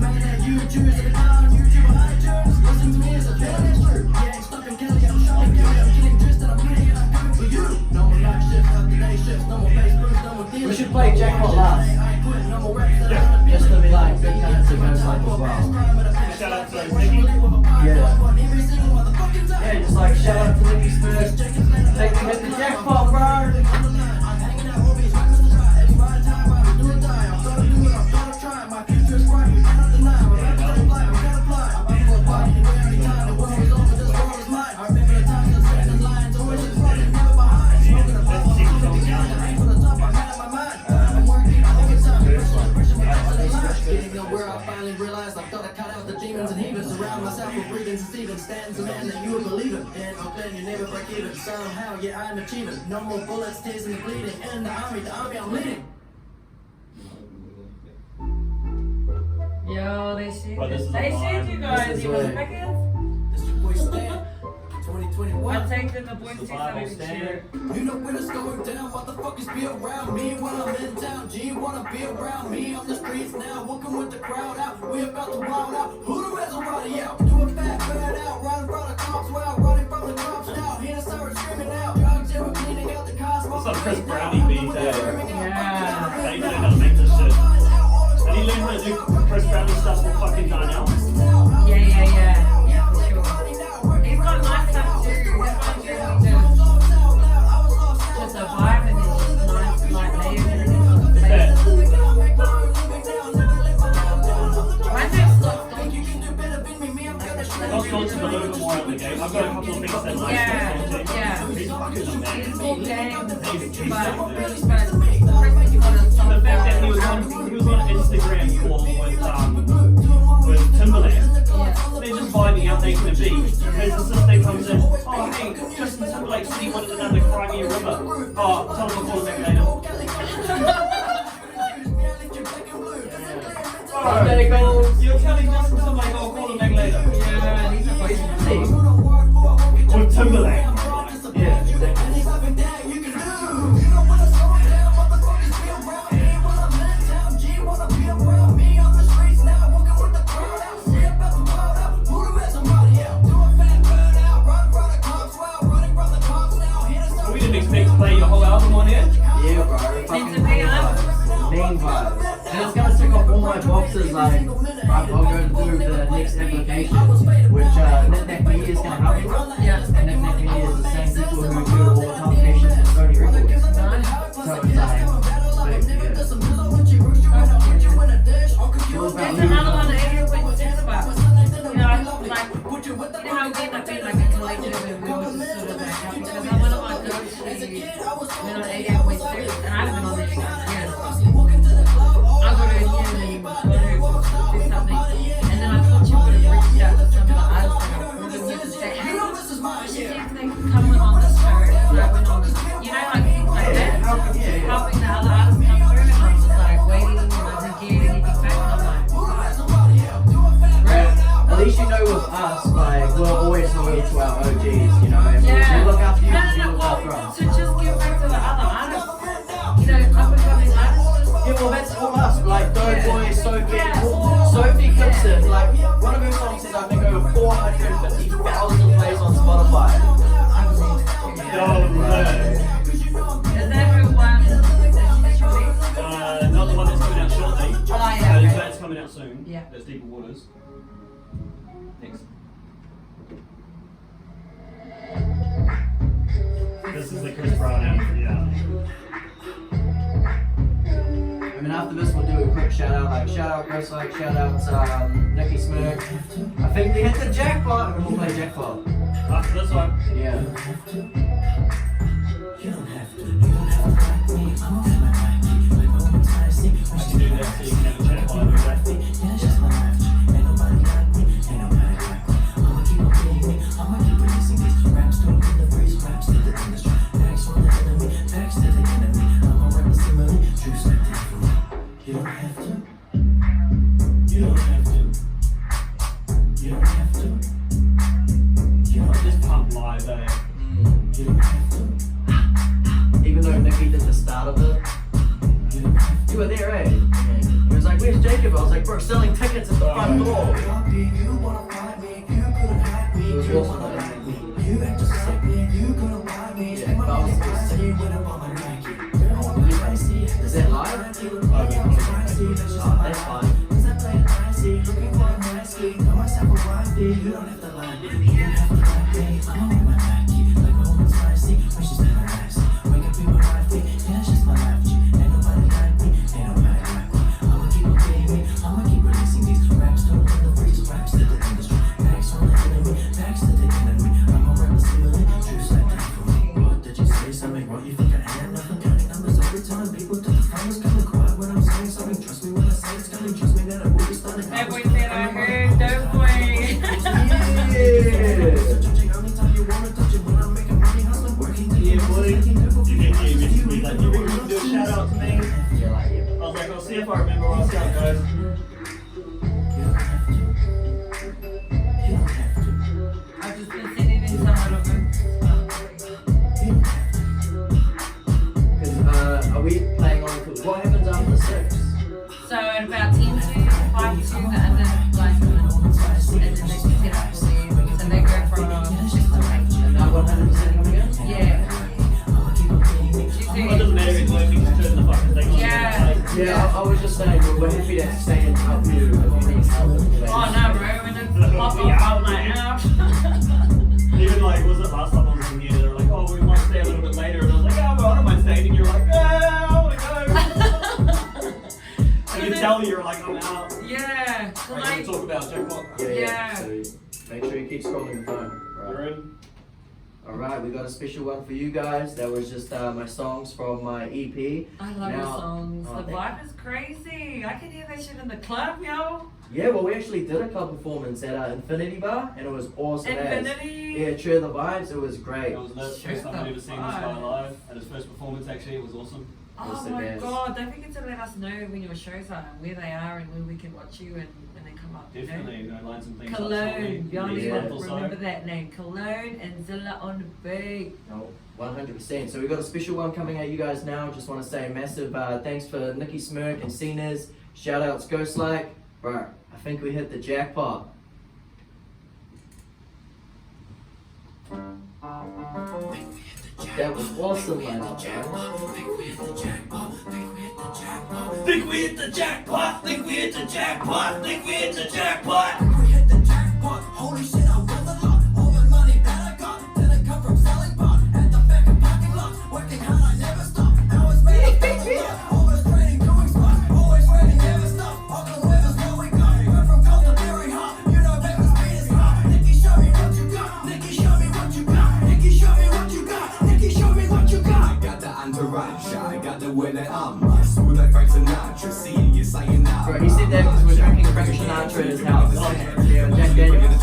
We should play Jackpot last. Just to be like good currency goes like as well. Shout out to Nikki. Yeah, just like shout out to Nikki first. Take me hit the jackpot, bro. Where I finally realized I thought I cut out the demons and heathens around myself with breathings and Stephen stands a man that you would believe in. In Auckland, you never break even. Somehow, yeah, I'm achieving. No more bullets, tears, and bleeding. In the army I'm leading. Yo, they shit. But this is They a shit, vibe. you guys. This is You was it. packets? This your boy Stan, 2021. I take the boys The to Bible shit. standard. You know when it's going down, motherfuckers be around me when I'm in town. G wanna be around me on the streets now, walking with the crowd out. We about to wild out. Who the rest already out? Do a fat bird out, running from the cops, well, running from the cops now. Hear the sirens screaming out. Drugs, yeah, we're cleaning out the cars. What's up, Chris Brownie beat? Yeah. How you know how to make this shit? Have you learned how to do Chris Brownie stuff for fucking 9 hours? Yeah, for sure. He's got nice stuff too. He's got good videos. Just a vibe and it's just nice, like layers and it's Yeah. My next stop, I'll talk to him a little bit more on the game. I've got a couple of things that like yeah. He's fucking amazing. It's more games, but The the fact that he was on Instagram call with Timberland. They're just vibing out making a beat. His assistant comes in, oh hey, Justin Timberlake said he wanted another Crimea River. Oh, tell him to call him back later. Alright, there it goes. You're telling Justin Timberlake, oh, call him back later. Yeah, these are boys. With Timberlake. Yeah, exactly. We didn't expect to play your whole album on here. Yeah, bro. Needs to be up. Main vibe. And it's gonna tick off all my boxes. Like, I'll go and do the next application, which Knick-Knack Media is gonna help with. Yeah. And Knick-Knack Media is the same people who do all the publications for Sony Records. So it's like, big, yeah. All about There's moving another on. one that everyone thinks about. You know, like, you know how we end up being like a collective and we all just sort of like happy. Because I'm one of my girls, she's been on 88.6 and I haven't been on this shit. Yeah. I got her in here and then got her to do something. And then I thought she would have reached out to some of the artists and I would have to say, hey, she thinks they can come on this us, like, we're always loyal to our OGs, you know, and we look after you because you look after us. So just give back to the other artists. You know, up and coming artists. Yeah, well, that's all us, like Deadpool, Sophie Gibson, like, one of her songs has, I think, over 450,000 plays on Spotify. Is that her one? Not the one that's coming out shortly. Oh, yeah, okay. That's coming out soon. Yeah. That's Deeper Waters. Next. This is the Chris Brown anthem, yeah. I mean, after this, we'll do a quick shout out, like, shout out Chris, like, shout out Nicky Smirk. I think we hit the jackpot, and we'll play jackpot. After this one. Yeah. You don't have to like me. I'm okay, like no one's trying to see. I can do that so you can have a chat while I do that. Yeah, it's just my life. Ain't nobody like me. Ain't nobody like me. I'ma keep on being me. I'ma keep releasing these raps. Don't kill the freeze. Raps to the industry. Backs from the enemy. Backs to the enemy. I'ma rap the simile. Truth like Deadpool. You don't have to. You don't have to. You don't have to. You don't Just have to. pump live, eh? You don't have to. Even though Nicky did the start of it, you were there, eh? He was like, where's Jacob? I was like, bro, selling tickets at the front door. You wanna fight me, you couldn't hide me. It was awesome, though. You act just like me, you couldn't buy me. Yeah, but I was See when I'm on my Nike. Is that live? Oh, that's fine. Looking for a nice key, know myself a wifey. You don't have to lie, you don't have to lie me. I'm on my Nike, like a woman's spicy. When she's never nice, wake up be my wifey. Yeah, it's just my life. Ain't nobody like me, ain't nobody like me. I'ma keep on being me, I'ma keep releasing these raps. Don't kill the freaks, raps to the industry. Backs from the enemy, backs to the enemy. I'ma rap the simile, truth like Deadpool. What did you say? Something wrong? You think I had nothing? Counting numbers every time. People to the phone is coming quiet when I'm saying something. Trust me when I say it's coming. Trust me that I will be stunning. That boy said I heard that boy. Yeah, boy. You can do a shout out to me. Yeah, like, yeah. I was like, I'll see if I remember what I was going, guys. I've just been sitting in some of them. Are we playing on, what happens after 6? So at about 10 to 5 to, the other like, and then they pick it up for you. So they go from 6 to 8. And now 100% coming in? Yeah. Well, it doesn't matter if it's working, just turn the fucking thing on. Yeah. Yeah, I was just saying, we're happy to stay in touch with you if you need help. Oh no, bro, we're just popping out like out. Even like, was it last time I was in here, they were like, oh, we might stay a little bit later, and I was like, oh, well, I don't mind staying, and you're like, yeah, I wanna go. I can tell you're like, I'm out. Yeah. Right, you can talk about jackpot. Yeah. So make sure you keep scrolling the phone. You're Right. in. Alright, we got a special one for you guys. That was just my songs from my EP. I love Now- your songs. oh, The thank vibe is crazy. I can hear that shit in the club, yo. Yeah, well, we actually did a club performance at Infinity Bar, and it was awesome. Infinity. Yeah, True the Vibes, it was great. It was the Sure first time I've ever seen this guy fun. live. At his first performance, actually, it was awesome. Oh Yes, it my is. god, don't forget to let us know when your shows are and where they are and where we can watch you and then come up. You know? Definitely, you know, line some things up Cologne, shortly. y'all need Next to month or so. remember that name. Cologne and Zilla on the beat. No, 100%. So we got a special one coming at you guys now. Just want to say a massive thanks for Nicky Smirk and Cena's. Shout outs Ghost Like. Bro, I think we hit the jackpot. That was awesome, man. Think we hit the jackpot, think we hit the jackpot. Think we hit the jackpot, think we hit the jackpot, think we hit the jackpot. We hit the jackpot, holy shit, I won the lot. All the money that I got, didn't come from selling pot. At the back of parking lots, working hard, I never stop. I was ready, always ready, doing spots. Always ready, never stop. Auckland weather's where we go. We're from cold to very hot. You know that the speed is hot. Nicky, show me what you got. Nicky, show me what you got. Nicky, show me what you got. Nicky, show me what you got. I got the entourage, I got the way that I'm. Smooth like Frank Sinatra, see you saying now. Bro, he said that because we're drinking Frank Sinatra at his house. Yeah, Jack Daniels.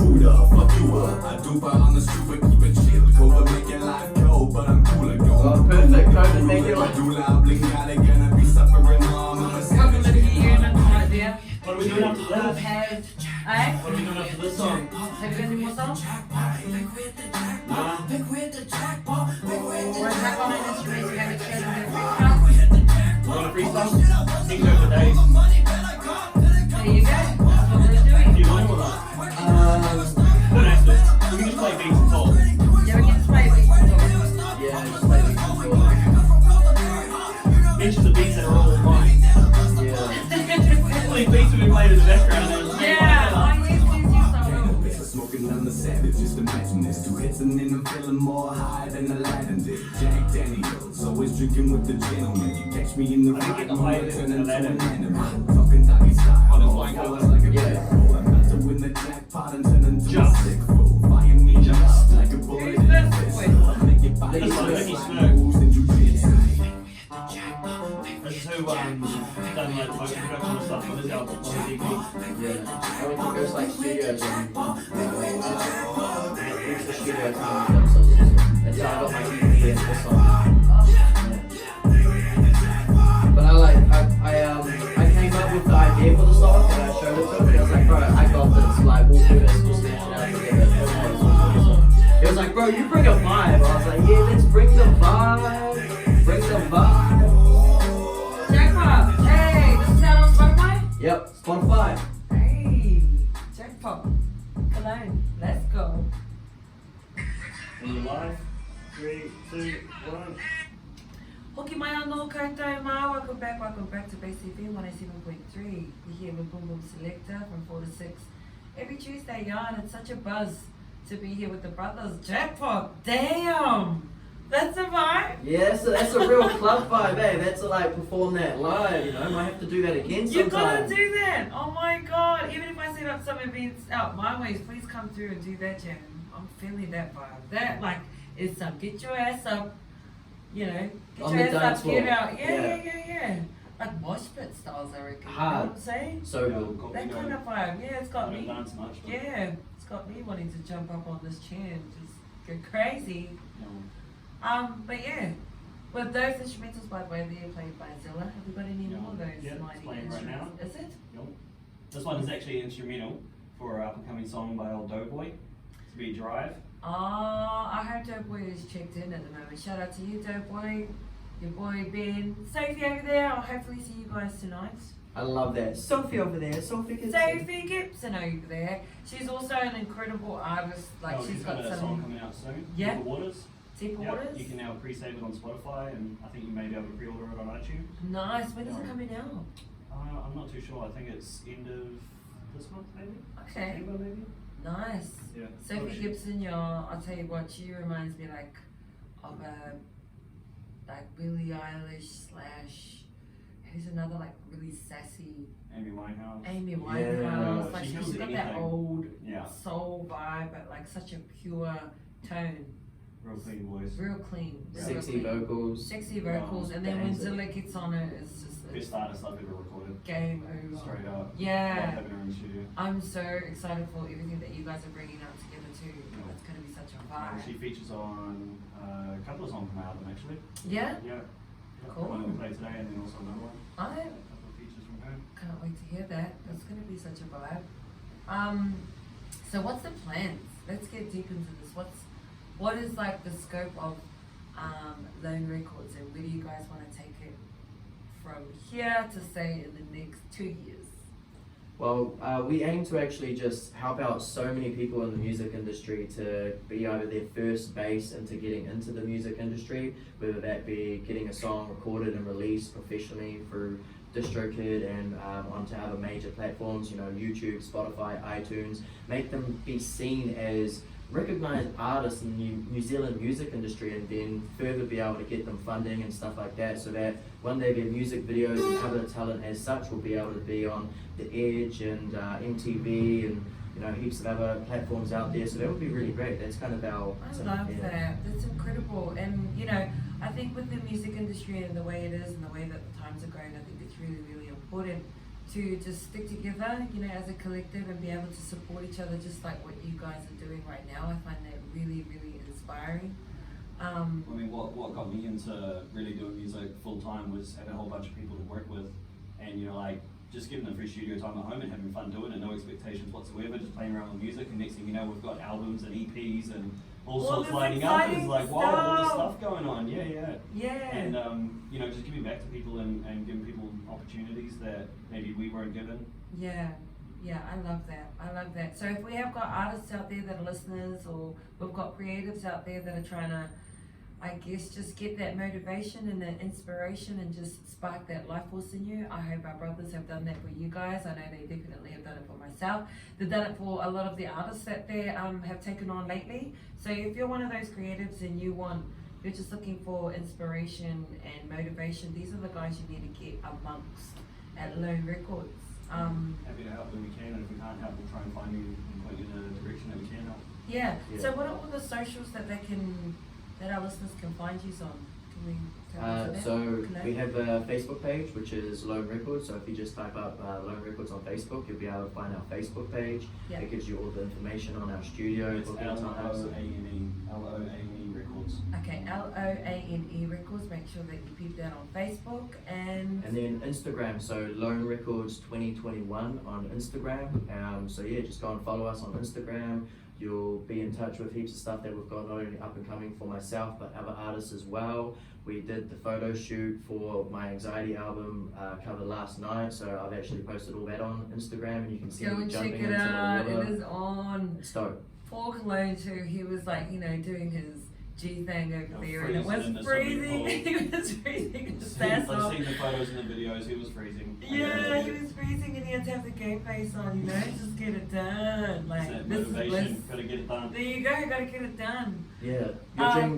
Who the fuck you are? I do but on the street, but keep it chill. COVID make your life cold, but I'm cooler. Oh, perfect. COVID made your life. Do loud, bling out, gonna be suffering long. I'm a Welcome to the year and I'm right there. What are we doing after We've that? had Eh? What are we doing after this song? Have you got any more songs? Nah. Or tap on an instrument you haven't shared on your You want a freestyle? Think over the days. There you go. That's what we're doing. Do you want one? Don't have to. You can just play beats and talk. Yeah, we can just play beats and talk. Yeah, just play beats and talk. Mention the beats that are all mine. Yeah. All these beats have been played in the background. And Yeah, oh yes, yes. Smoking on the savage, just imagine this. 2 hits and then I'm feeling more high than Aladdin did. Jack Daniels, always drinking with the gentleman. You catch me in the I think right it's higher mood, than turn into Aladdin. an animal. Talking doggy style, On his all line fellas color. like a Yeah. pro. I'm about to win the jackpot and turn into a Jump. sick fool. Fire me just like a bullet Who's in the this fist. boy? Make your body This one, sweat Mickey like Smoke. moves in jujitsu. This is who done like most production and stuff on his album, on his EP. Yeah. I went to Ghost Like Studios and went to the studio time and so that's how I got my EP and this song. But I came up with the idea for the song and I showed it to him and he was like, bro, I got this, like we'll do this, we'll smash it out together. He was like, bro, you bring a vibe. I was like, yeah, let's bring the vibe. Bring the vibe. Jackpot. Hey, this is out on Spotify? Yep, Spotify. Hey, Jackpot. Killloane. Let's go. In your life. 3, 2, 1. Hoki mai anō koutou mā, welcome back to BCB 107.3. We're here with Boom Boom Selector from 4 to 6 every Tuesday, yarn. It's such a buzz to be here with the brothers. Jackpot, damn! That's a vibe. Yeah, that's a real club vibe, eh? That's like perform that live, you know. Might have to do that again sometime. You gotta do that. Oh my god. Even if I set up some events out my ways, please come through and do that, Jam. I'm feeling that vibe. That like is some get your ass up, you know, get On your the ass dance up, floor. get out. Yeah. Yeah. Like mosh pit styles, I reckon. Hard. You know what I'm saying? So cool. That kind of vibe. Yeah, it's got I don't me. dance much, but Yeah, it's got me wanting to jump up on this chair and just go crazy. no. But yeah, with those instrumentals, by the way, they're played by Zilla. Have we got any Yeah. more of those Yeah, it's mighty playing right instruments? now. Is it? Yep. This one is actually instrumental for an up-and-coming song by old Doughboy. It's Be Drive. I hope Doughboy is checked in at the moment. Shout out to you, Doughboy. Your boy Ben. Sophie over there. I'll hopefully see you guys tonight. I love that. Sophie over there. Sophie Gibson. Sophie Gibson over there. She's also an incredible artist. Like Oh, she's he's got a song some coming out soon. Yeah. Deeper Waters. deeper Yep, waters. you can now pre-save it on Spotify, and I think you may be able to pre-order it on iTunes. Nice. When is it coming out? I'm not too sure. I think it's end of this month, maybe. Okay. September, maybe. Nice. Yeah. Sophie Gibson, I'll tell you what, she reminds me like of a Billie Eilish / who's another like really sassy Amy Winehouse. Amy Yeah. Winehouse. Like She she's kills got that anything. old Yeah. soul vibe, but like such a pure tone, Real clean voice. real clean, real Sexy clean. vocals. Sexy vocals, and then when Bands it. Zilla gets on it, it's just a Best artist I've ever recorded. game over. Straight up. Love Yeah. having her in the studio. I'm so excited for everything that you guys are bringing out together too. It's gonna be such a She vibe. features on a couple of songs from my album, actually. Yeah. Yeah. Cool. One that we played today, and then also another one. I A couple of features from her. can't wait to hear that. That's gonna be such a vibe. So what's the plans? Let's get deep into this. What is like the scope of Loane Records, and where do you guys want to take it from here to say in the next 2 years? Well, we aim to actually just help out so many people in the music industry to be either their first base into getting into the music industry, whether that be getting a song recorded and released professionally through DistroKid and onto other major platforms, you know, YouTube, Spotify, iTunes, make them be seen as recognized artists in the New Zealand music industry, and then further be able to get them funding and stuff like that, so that one day their music videos and other talent as such will be able to be on The Edge and MTV and, you know, heaps of other platforms out there. So that would be really great. That's kind of our I love that. That's incredible. And you know, I think with the music industry and the way it is and the way that the times are going, I think it's really, really important to just stick together, you know, as a collective and be able to support each other, just like what you guys are doing right now. I find that really, really inspiring. I mean, what got me into really doing music full time was having a whole bunch of people to work with, and you know, like just giving them free studio time at home and having fun doing it, no expectations whatsoever, just playing around with music, and next thing you know, we've got albums and EPs and all sorts this lining up. It's exciting like, wow, all this stuff. stuff going on, yeah. Yeah. And, you know, just giving back to people and giving people opportunities that maybe we weren't given. Yeah, I love that. So if we have got artists out there that are listeners, or we've got creatives out there that are trying to, I guess, just get that motivation and that inspiration and just spark that life force in you, I hope our brothers have done that for you guys. I know they definitely have done it for myself. They've done it for a lot of the artists that they have taken on lately. So if you're one of those creatives and you're just looking for inspiration and motivation, these are the guys you need to get amongst at Loane Records. Happy to help when we can, and if we can't help, we'll try and find you and point you in the direction that we can help. Yeah. So what are all the socials that our listeners can find you on? Can we tell us that? So we have a Facebook page, which is Loane Records. So if you just type up Loane Records on Facebook, you'll be able to find our Facebook page. Yeah. It gives you all the information on our studio. It's booking times. Loane Records. Okay, Loane Records. Make sure that you keep that on Facebook and then Instagram, so Loane Records 2021 on Instagram. So yeah, just go and follow us on Instagram. You'll be in touch with heaps of stuff that we've got not only up and coming for myself, but other artists as well. We did the photo shoot for my Anxiety album cover last night, so I've actually posted all that on Instagram, and you can see go me and check jumping it into out. the water. It is on. It's dope. Poor Killloane too. He was like, doing his G thing over there, and it freezing in was the swimming freezing. pool. He was freezing his ass I've off. seen the photos and the videos, he was freezing. Yeah, he was freezing, and he had to have the game face on. Just get it done. Like It's that this is bliss. motivation, gotta get it done. There you go. Gotta get it done. Yeah,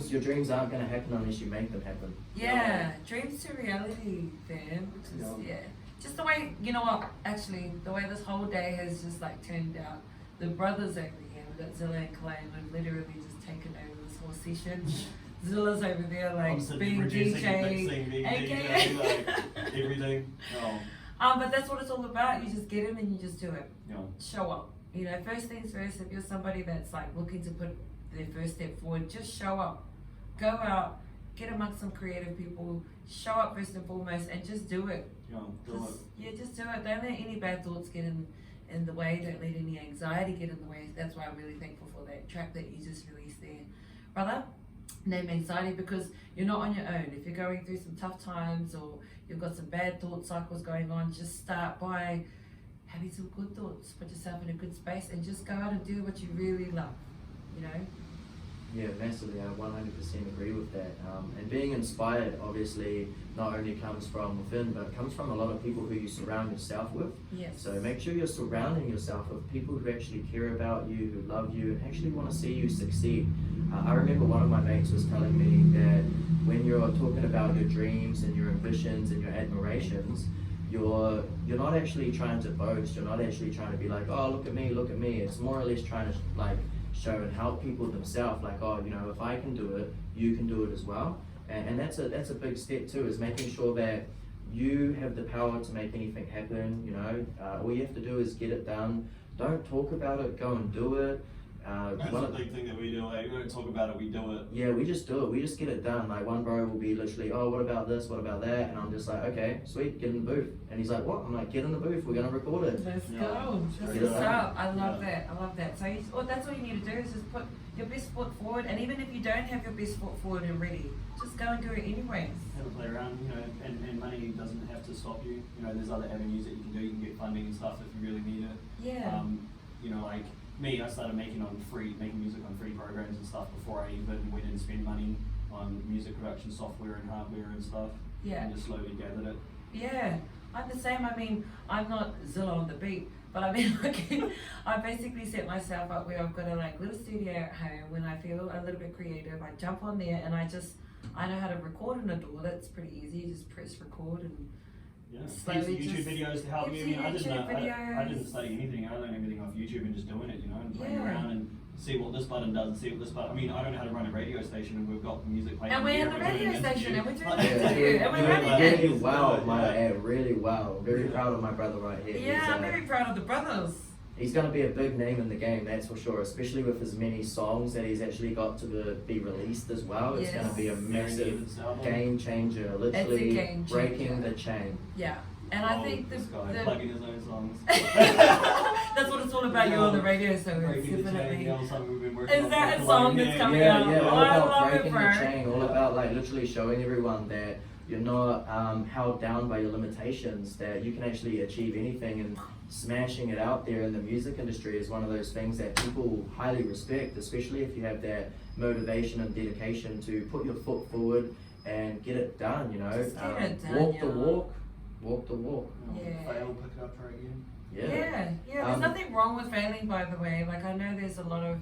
your dreams aren't gonna happen unless you make them happen. Yeah, dreams to reality, fam. Which is, just the way, you know what, actually, the way this whole day has just like turned out. The brothers over here, we've got Zilla and Killloane, have literally just taken over this whole session. Zilla's over there like I'm sitting being producing, DJ, mixing, being aka. DJ, like everything. But that's what it's all about. You just get in and you just do it. Show up. First things first, if you're somebody that's like looking to put their first step forward, just show up. Go out, get amongst some creative people, show up first and foremost, and just do it. Just do it. Don't let any bad thoughts get in the way. Don't let any anxiety get in the way. That's why I'm really thankful for that track that you just released there, brother. Name Anxiety, because you're not on your own. If you're going through some tough times or you've got some bad thought cycles going on, just start by having some good thoughts. Put yourself in a good space and just go out and do what you really love. Yeah, massively. I 100% agree with that. And being inspired, obviously, not only comes from within, but comes from a lot of people who you surround yourself with. Yes. So make sure you're surrounding yourself with people who actually care about you, who love you, and actually want to see you succeed. I remember one of my mates was telling me that when you're talking about your dreams and your ambitions and your admirations, you're not actually trying to boast. You're not actually trying to be like, oh, look at me, look at me. It's more or less trying to like show and help people themselves, like, oh, if I can do it, you can do it as well. And that's a big step too, is making sure that you have the power to make anything happen. All you have to do is get it done. Don't talk about it, go and do it. That's a big thing that we do, like, we don't talk about it, we do it. Yeah, we just do it, we just get it done. Like one bro will be literally, oh, what about this, what about that? And I'm just like, okay, sweet, get in the booth. And he's like, what? I'm like, get in the booth, we're gonna record it. Let's go. Just Yeah. what's up. I love that. So that's all you need to do is just put your best foot forward, and even if you don't have your best foot forward and ready, just go and do it anyways. Have a play around, and money doesn't have to stop you. There's other avenues that you can do. You can get funding and stuff if you really need it. Yeah. Like me, I started making music on free programs and stuff before I even went and spent money on music production software and hardware and stuff. Yeah. And just slowly gathered it. Yeah, I'm the same. I mean, I'm not Zilla on the beat, but I mean, I basically set myself up where I've got a little studio at home. When I feel a little bit creative, I jump on there and I know how to record in a DAW. That's pretty easy. You just press record and slowly YouTube just videos to help you. I YouTube didn't study anything. I learned everything off YouTube and just doing it, and playing Yeah. around and see what this button does and see what this button. I mean, I don't know how to run a radio station, and we've got music playing. And we're here, in the we're doing radio an station, and we're interview. doing Like, an interview, and we're running it. Really well, might I add, really well. Very proud of my brother right here. Yeah, He's, I'm very proud of the brothers. He's going to be a big name in the game, that's for sure, especially with as many songs that he's actually got to be released as well. It's going to be a massive game changer, literally game breaking changer. the chain. Yeah. And I think this guy plugging his own songs. that's what it's all about. You're on the radio, so it's Breaking the chain, definitely. yeah, something we've been working Is on that for a a song long that's time. coming Yeah, out? yeah, Oh, all I about love it, breaking the bro. chain, all about like literally showing everyone that you're not held down by your limitations, that you can actually achieve anything, and smashing it out there in the music industry is one of those things that people highly respect, especially if you have that motivation and dedication to put your foot forward and get it done, you know. Just get it done, walk the yeah. walk the walk. Yeah. Fail, pick it up, try again. Yeah, there's nothing wrong with failing, by the way. Like, I know there's a lot of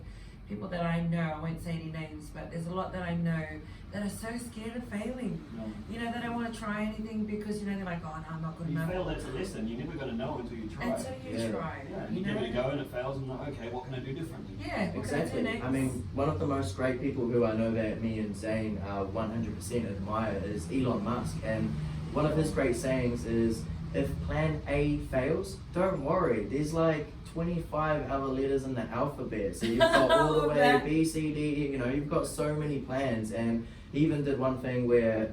people that I know, I won't say any names, but there's a lot that I know that are so scared of failing. No. You know, they don't want to try anything because, you know, they're like, oh, no, I'm not good When you enough. fail, that's a lesson. You're never going to know until you try. Until you Yeah. try. Yeah, You you give know? it a go and it fails, and like, okay, what can I do differently? Yeah, what can I do Exactly. next? I mean, one of the most great people who I know that me and Zane 100% admire is Elon Musk, and one of his great sayings is, if plan A fails, don't worry, there's like 25 other letters in the alphabet, so you've got all the way That- B, C, D, E, you know, you've got so many plans. And he even did one thing where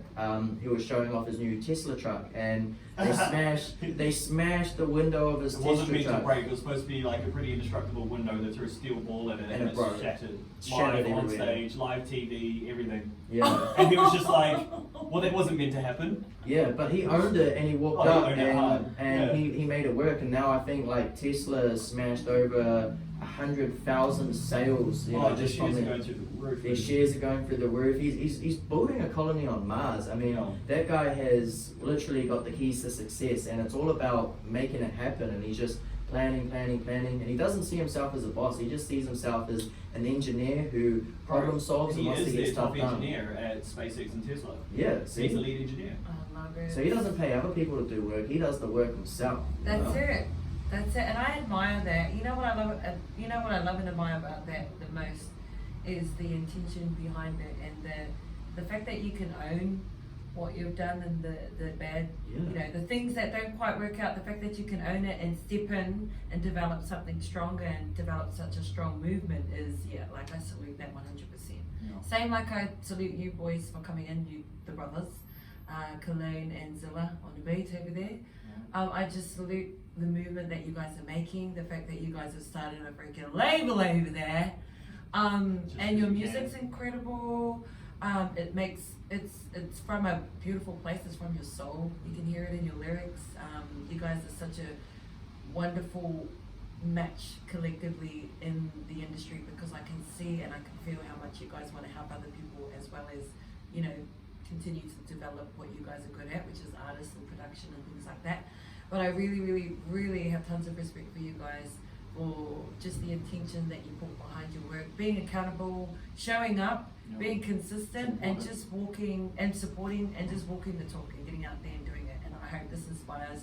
he was showing off his new Tesla truck, and they smashed the window of his It wasn't Tesla meant to truck. break. It was supposed to be like a pretty indestructible window. They threw a steel ball at it, And and it it broke. shattered. Shattered Live on everywhere. stage, live TV, everything. Yeah. And he was just like, well, that wasn't meant to happen. Yeah, but he owned it, and he walked Oh, he up owned it hard. and Yeah. he made it work. And now I think like Tesla smashed over 100,000 sales. You know, Oh, the just from shares are the- going through the roof. Their shares are going through the roof. He's building a colony on Mars. I mean, Yeah. that guy has literally got the keys to success, and it's all about making it happen. And he's just planning, and he doesn't see himself as a boss. He just sees himself as an engineer who problem solves and He wants to is get the stuff top done. engineer at SpaceX and Tesla. Yeah, He's see? the lead engineer. I love it. So he doesn't pay other people to do work. He does the work himself. you That's know? it. That's it. And I admire that. You know what I love? You know what I love and admire about that the most is the intention behind it, and the fact that you can own what you've done and the bad, Yeah. you know, the things that don't quite work out. The fact that you can own it and step in and develop something stronger and develop such a strong movement is, yeah, like I salute that 100%. Yeah. Same like I salute you boys for coming in, you the brothers, Killloane and Zilla on the beat over there. I just salute the movement that you guys are making, the fact that you guys have started a freaking label over there, and your music's incredible. It makes it's from a beautiful place. It's from your soul. You can hear it in your lyrics. You guys are such a wonderful match collectively in the industry, because I can see and I can feel how much you guys want to help other people, as well as, you know, continue to develop what you guys are good at, which is artists and production and things like that. But I really have tons of respect for you guys, for just the intention that you put behind your work, being accountable, showing up, Yeah. being consistent, and just walking and supporting and just walking the talk and getting out there and doing it. And I hope this inspires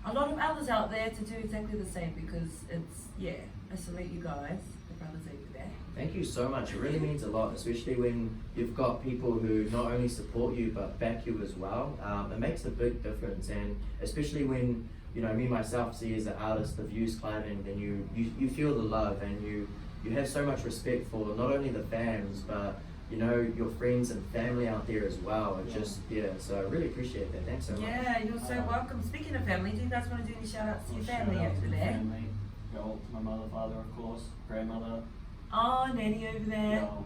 a lot of others out there to do exactly the same, because it's, yeah, I salute you guys, the brothers over there. Thank you so much. It really means a lot, especially when you've got people who not only support you but back you as well. It makes a big difference, and especially when, you know, me myself see as an artist of youth climbing, and you feel the love, and you have so much respect for not only the fans but, you know, your friends and family out there as well. It just, so I really appreciate that. Thanks so much. Yeah, you're so welcome. Speaking of family, do you guys want to do any shout outs to your Shout family out over to the there? family. Go to my mother, father, of course, grandmother. Oh, Nanny over there. Go.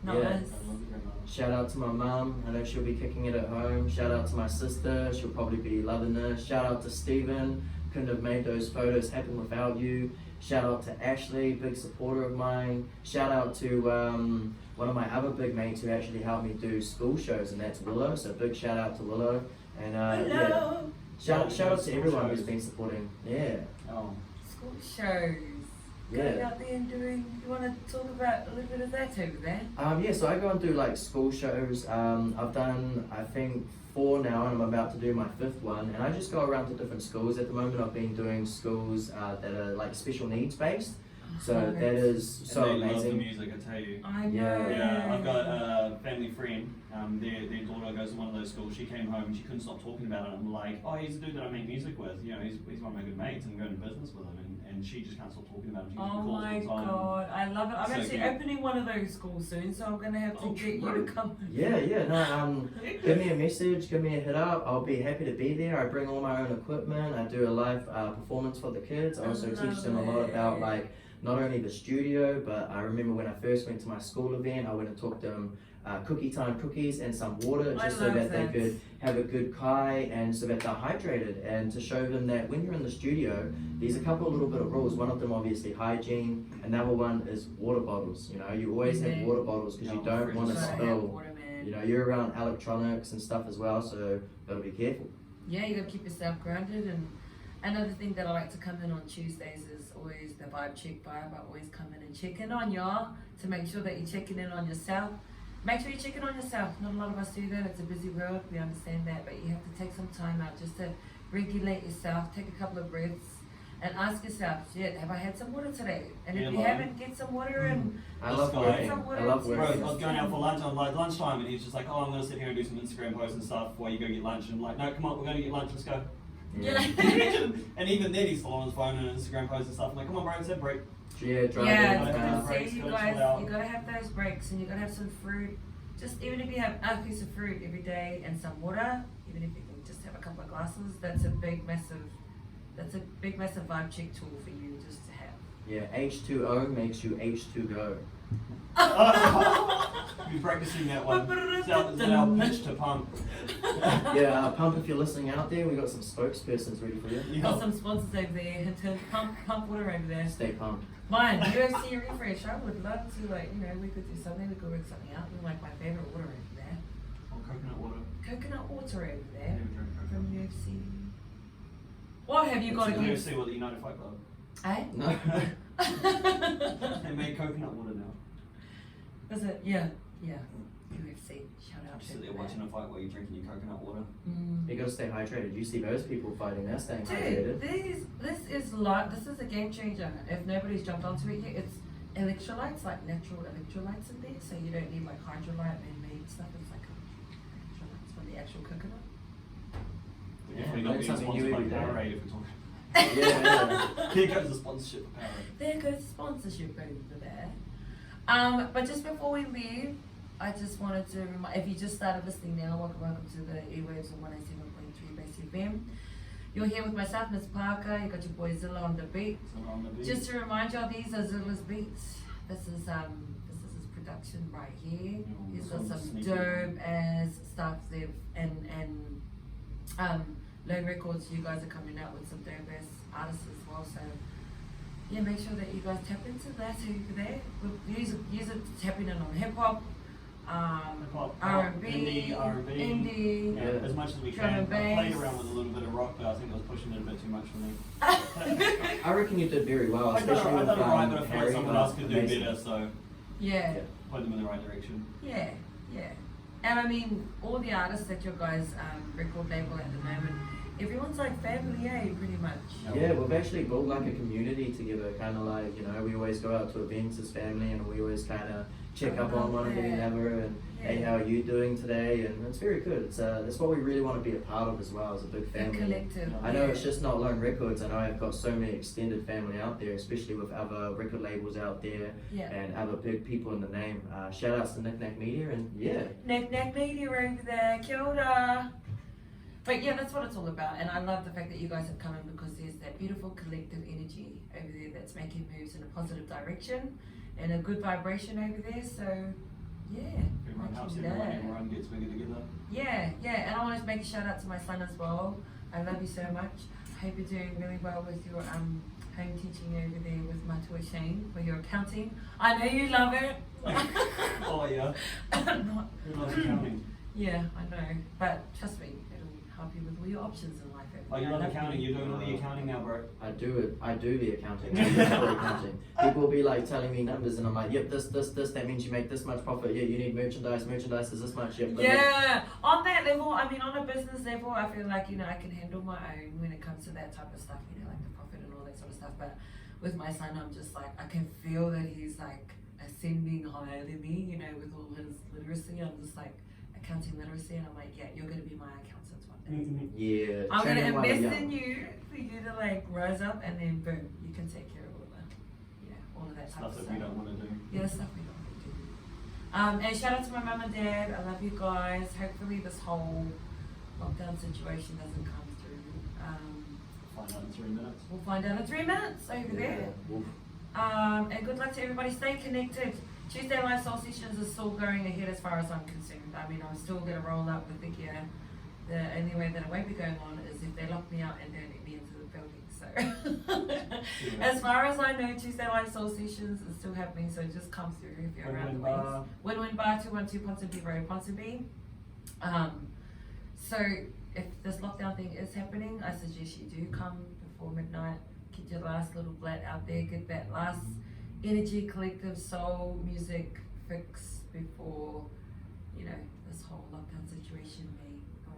Nice. Yeah. I love the grandmother. Shout out to my mum. I know she'll be kicking it at home. Shout out to my sister. She'll probably be loving this. Shout out to Steven. Couldn't have made those photos happen without you. Shout out to Ashley, big supporter of mine. Shout out to one of my other big mates who actually helped me do school shows, and that's Willow. So big shout out to Willow. And Hello. shout out to School everyone who's shows. been supporting. Yeah. Oh. School shows. Going Yeah. out there and doing, you want to talk about a little bit of that over there? Yeah, so I go and do like school shows. I've done, I think, 4 now, and I'm about to do my 5th one. And I just go around to different schools. At the moment, I've been doing schools that are like special needs based. So that is so and they love the amazing. music, I tell you. I know. Yeah, I've got a family friend, their daughter goes to one of those schools. She came home and she couldn't stop talking about it. I'm like, oh, he's a dude that I make music with. You know, he's one of my good mates. I'm going to business with him. And she just can't stop talking about him. She gives me Oh calls my all the time. god, I love it. I'm So actually cute. opening one of those schools soon, so I'm gonna have to Oh, get you true. to come. Yeah, no, give me a message, give me a hit up. I'll be happy to be there. I bring all my own equipment. I do a live performance for the kids. I also teach them a lot about like not only the studio, but I remember when I first went to my school event, I went and taught them cookie time cookies and some water I just so love that that. they could have a good kai and so that they're hydrated, and to show them that when you're in the studio, there's a couple of little bit of rules. One of them obviously hygiene, another one is water bottles. You know, you always have Yeah. water bottles because you Yeah, don't want to Gotta have spill. water, man. You know, you're around electronics and stuff as well, so gotta be careful. Yeah, you gotta keep yourself grounded. And another thing that I like to come in on Tuesdays is always the vibe check vibe. I always come in and check in on y'all to make sure that you're checking in on yourself. Make sure you check in on yourself. Not a lot of us do that. It's a busy world. We understand that, but you have to take some time out just to regulate yourself. Take a couple of breaths and ask yourself, shit, have I had some water today? And Yeah, if you like- haven't, get some water and I This love guy- working. I love Bro, I working. was going out for lunch on like lunchtime, and he's just like, "Oh, I'm gonna sit here and do some Instagram posts and stuff while you go get lunch." And I'm like, "No, come on, we're gonna get lunch. Let's go." yeah. And even then, he's still on his phone and Instagram posts and stuff. I'm like, "Come on, bro, it's a break." Yeah, driving. Yeah, Gotta have see, breaks, you gotta guys, chill out. you gotta have those breaks, and you gotta have some fruit. Just even if you have a piece of fruit every day and some water, even if you can just have a couple of glasses, that's a big, massive vibe check tool for you just to have. Yeah, H2O makes you H2Go. Be practicing that one. Is that our pitch to pump? Yeah, Pump, if you're listening out there, we got some spokespersons ready for you. Got some sponsors over there. Hint, hint, pump water over there. Stay pumped. Mine, UFC refresh. I would love to, like, you know, we could do something. We could work something out. You like my favorite water over there. Oh, coconut water. Coconut water over I there never drank from coconut. UFC. What have you got It's the against? UFC with the United Fight Club. Eh? No. They made coconut water now. Was it? Yeah. UFC. Shout out to Sit there that. watching a fight while you're drinking your coconut water. You gotta stay hydrated. You see those people fighting, they're staying Dude, hydrated. this is a game changer. If nobody's jumped onto it yet, it's electrolytes, like natural electrolytes in there, so you don't need like hydrolyte man-made stuff. It's like electrolytes from the actual coconut. We're Yeah, definitely not learn being something new sponsored by every day. Powerade if we're talking. Yeah. Here goes the sponsorship for Powerade. There goes sponsorship over there. But just before we leave, I just wanted to remind, if you just started listening now, welcome to the airwaves of 187.3 Base FM. You're here with myself, Miss Parker. You got your boy Zilla on the beat. So on the beat. Just to remind y'all, these are Zilla's beats. This is his production right here. Yeah, He's got some some sneaky- dope ass stuff there, and Loane Records. You guys are coming out with some dope ass artists as well. So yeah, make sure that you guys tap into that over there. Use it tapping in on hip hop, Hip-hop, R&B, indie, R&B. indie. Yeah, Yeah. as much as we Drum can. and I played bass. around with a little bit of rock, but I think I was pushing it a bit too much for me. I reckon you did very well, I done especially with alright, but I feel like Harry someone else could do amazing. better, so Yeah. point them in the right direction. Yeah. And I mean, all the artists at your guys' record label at the moment, everyone's like family, pretty much. Yeah, we've actually built like a community together, kind of like, you know, we always go out to events as family and we always kind of check up on one another and, hey, how are you doing today? And it's very good. It's what we really want to be a part of as well, as a big The family. collective. I know it's just not Loane Records. I know I've got so many extended family out there, especially with other record labels out there Yeah. and other big people in the name. Shout outs to Knick Knack Media and yeah. Knack Media over there, kia ora. But yeah, that's what it's all about. And I love the fact that you guys have come in because there's that beautiful collective energy over there that's making moves in a positive direction and a good vibration over there. So yeah. Everyone helps liking everyone, that. everyone gets bigger together. Yeah. And I want to make a shout out to my son as well. I love you so much. I hope you're doing really well with your home teaching over there with Matua Shane for your accounting. I know you love it. Oh yeah, Not- who loves accounting? yeah, I know. But trust me, it'll help you with all your options in life. Oh, you love accounting, you're doing all the accounting now, bro. I do the accounting. I do the accounting. People will be like telling me numbers and I'm like, yep, this, that means you make this much profit. Yeah, you need merchandise is this much. Yep. Yeah, on that level, I mean, on a business level, I feel like, you know, I can handle my own when it comes to that type of stuff, you know, like the profit and all that sort of stuff. But with my son, I'm just like, I can feel that he's like ascending higher than me, you know, with all his literacy. I'm just like, accounting literacy, and I'm like, yeah, you're gonna be my accountant one day. Yeah. I'm gonna training while invest young. in you for you to like rise up, and then boom, you can take care of all that. Yeah, all of that type Stuff of that stuff. we don't want to do. Yeah, stuff we don't want to do. And shout out to my mum and dad. I love you guys. Hopefully this whole lockdown situation doesn't come through. Find out in 3 minutes. We'll find out in 3 minutes over there. Oof. And good luck to everybody. Stay connected. Tuesday Live Soul Sessions is still going ahead as far as I'm concerned. I mean, I'm still going to roll up with the gear. The only way that it won't be going on is if they lock me out and don't let me into the building. So, as far as I know, Tuesday Live Soul Sessions is still happening. So just come through if you're around the ways. Win-Win Bar, 212 Ponsonby Road, Ponsonby. So if this lockdown thing is happening, I suggest you do come before midnight. Get your last little blat out there. Get that last energy, collective, soul, music fix before, you know, this whole lockdown situation may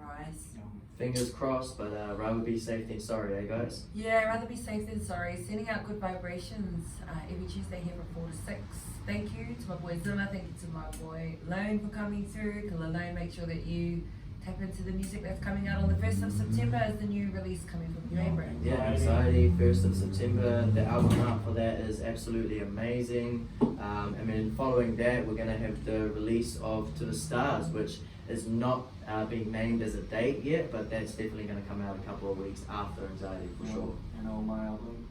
arise. Fingers crossed, but rather be safe than sorry, eh, guys? Yeah, rather be safe than sorry. Sending out good vibrations every Tuesday here from 4 to 6. Thank you to my boy Zilla. Thank you to my boy Loane for coming through. Loane, make sure that you tap into the music that's coming out on the 1st of September as the new release coming from your brand. Yeah, Anxiety, 1st of September. The album art for that is absolutely amazing. And then following that, we're going to have the release of To The Stars, which is not being named as a date yet, but that's definitely going to come out a couple of weeks after Anxiety for sure. And all my album.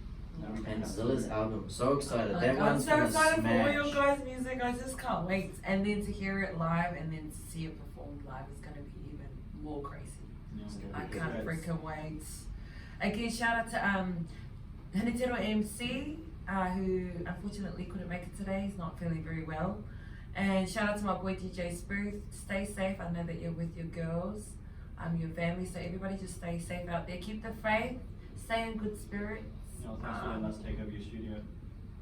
And Zilla's album, so excited. Like, That I'm one's so gonna excited for all your smash. guys' music. I just can't wait. And then to hear it live and then to see it performed live is going to be even more crazy. I can't freaking wait. Again, shout out to Hanetero MC, who unfortunately couldn't make it today. He's not feeling very well. And shout out to my boy DJ Spruce. Stay safe. I know that you're with your girls, your family. So everybody just stay safe out there. Keep the faith. Stay in good spirits. No, thanks for letting us take over your studio.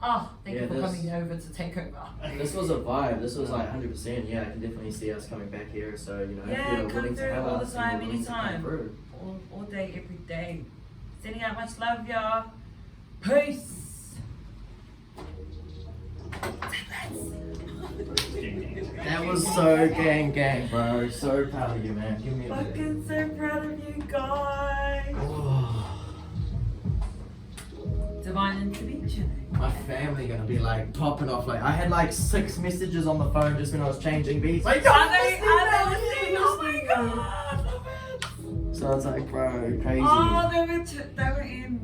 Oh, thank you Yeah, for this- coming over to take over. This was a vibe. This was like 100%. Yeah, I can definitely see us coming back here. So, you know, Yeah, if you're come willing to through have all the us, time, and you're willing to come anytime. through. All day, every day. Sending out much love, y'all. Peace. That was so gang, bro. So proud of you, man. Give me a bit. Fucking so proud of you guys. Divine intervention. My family gonna be like popping off. Like I had like 6 messages on the phone just when I was changing beats. Like, Are they listening? Oh my god. so it's like, bro, crazy. Oh, they were in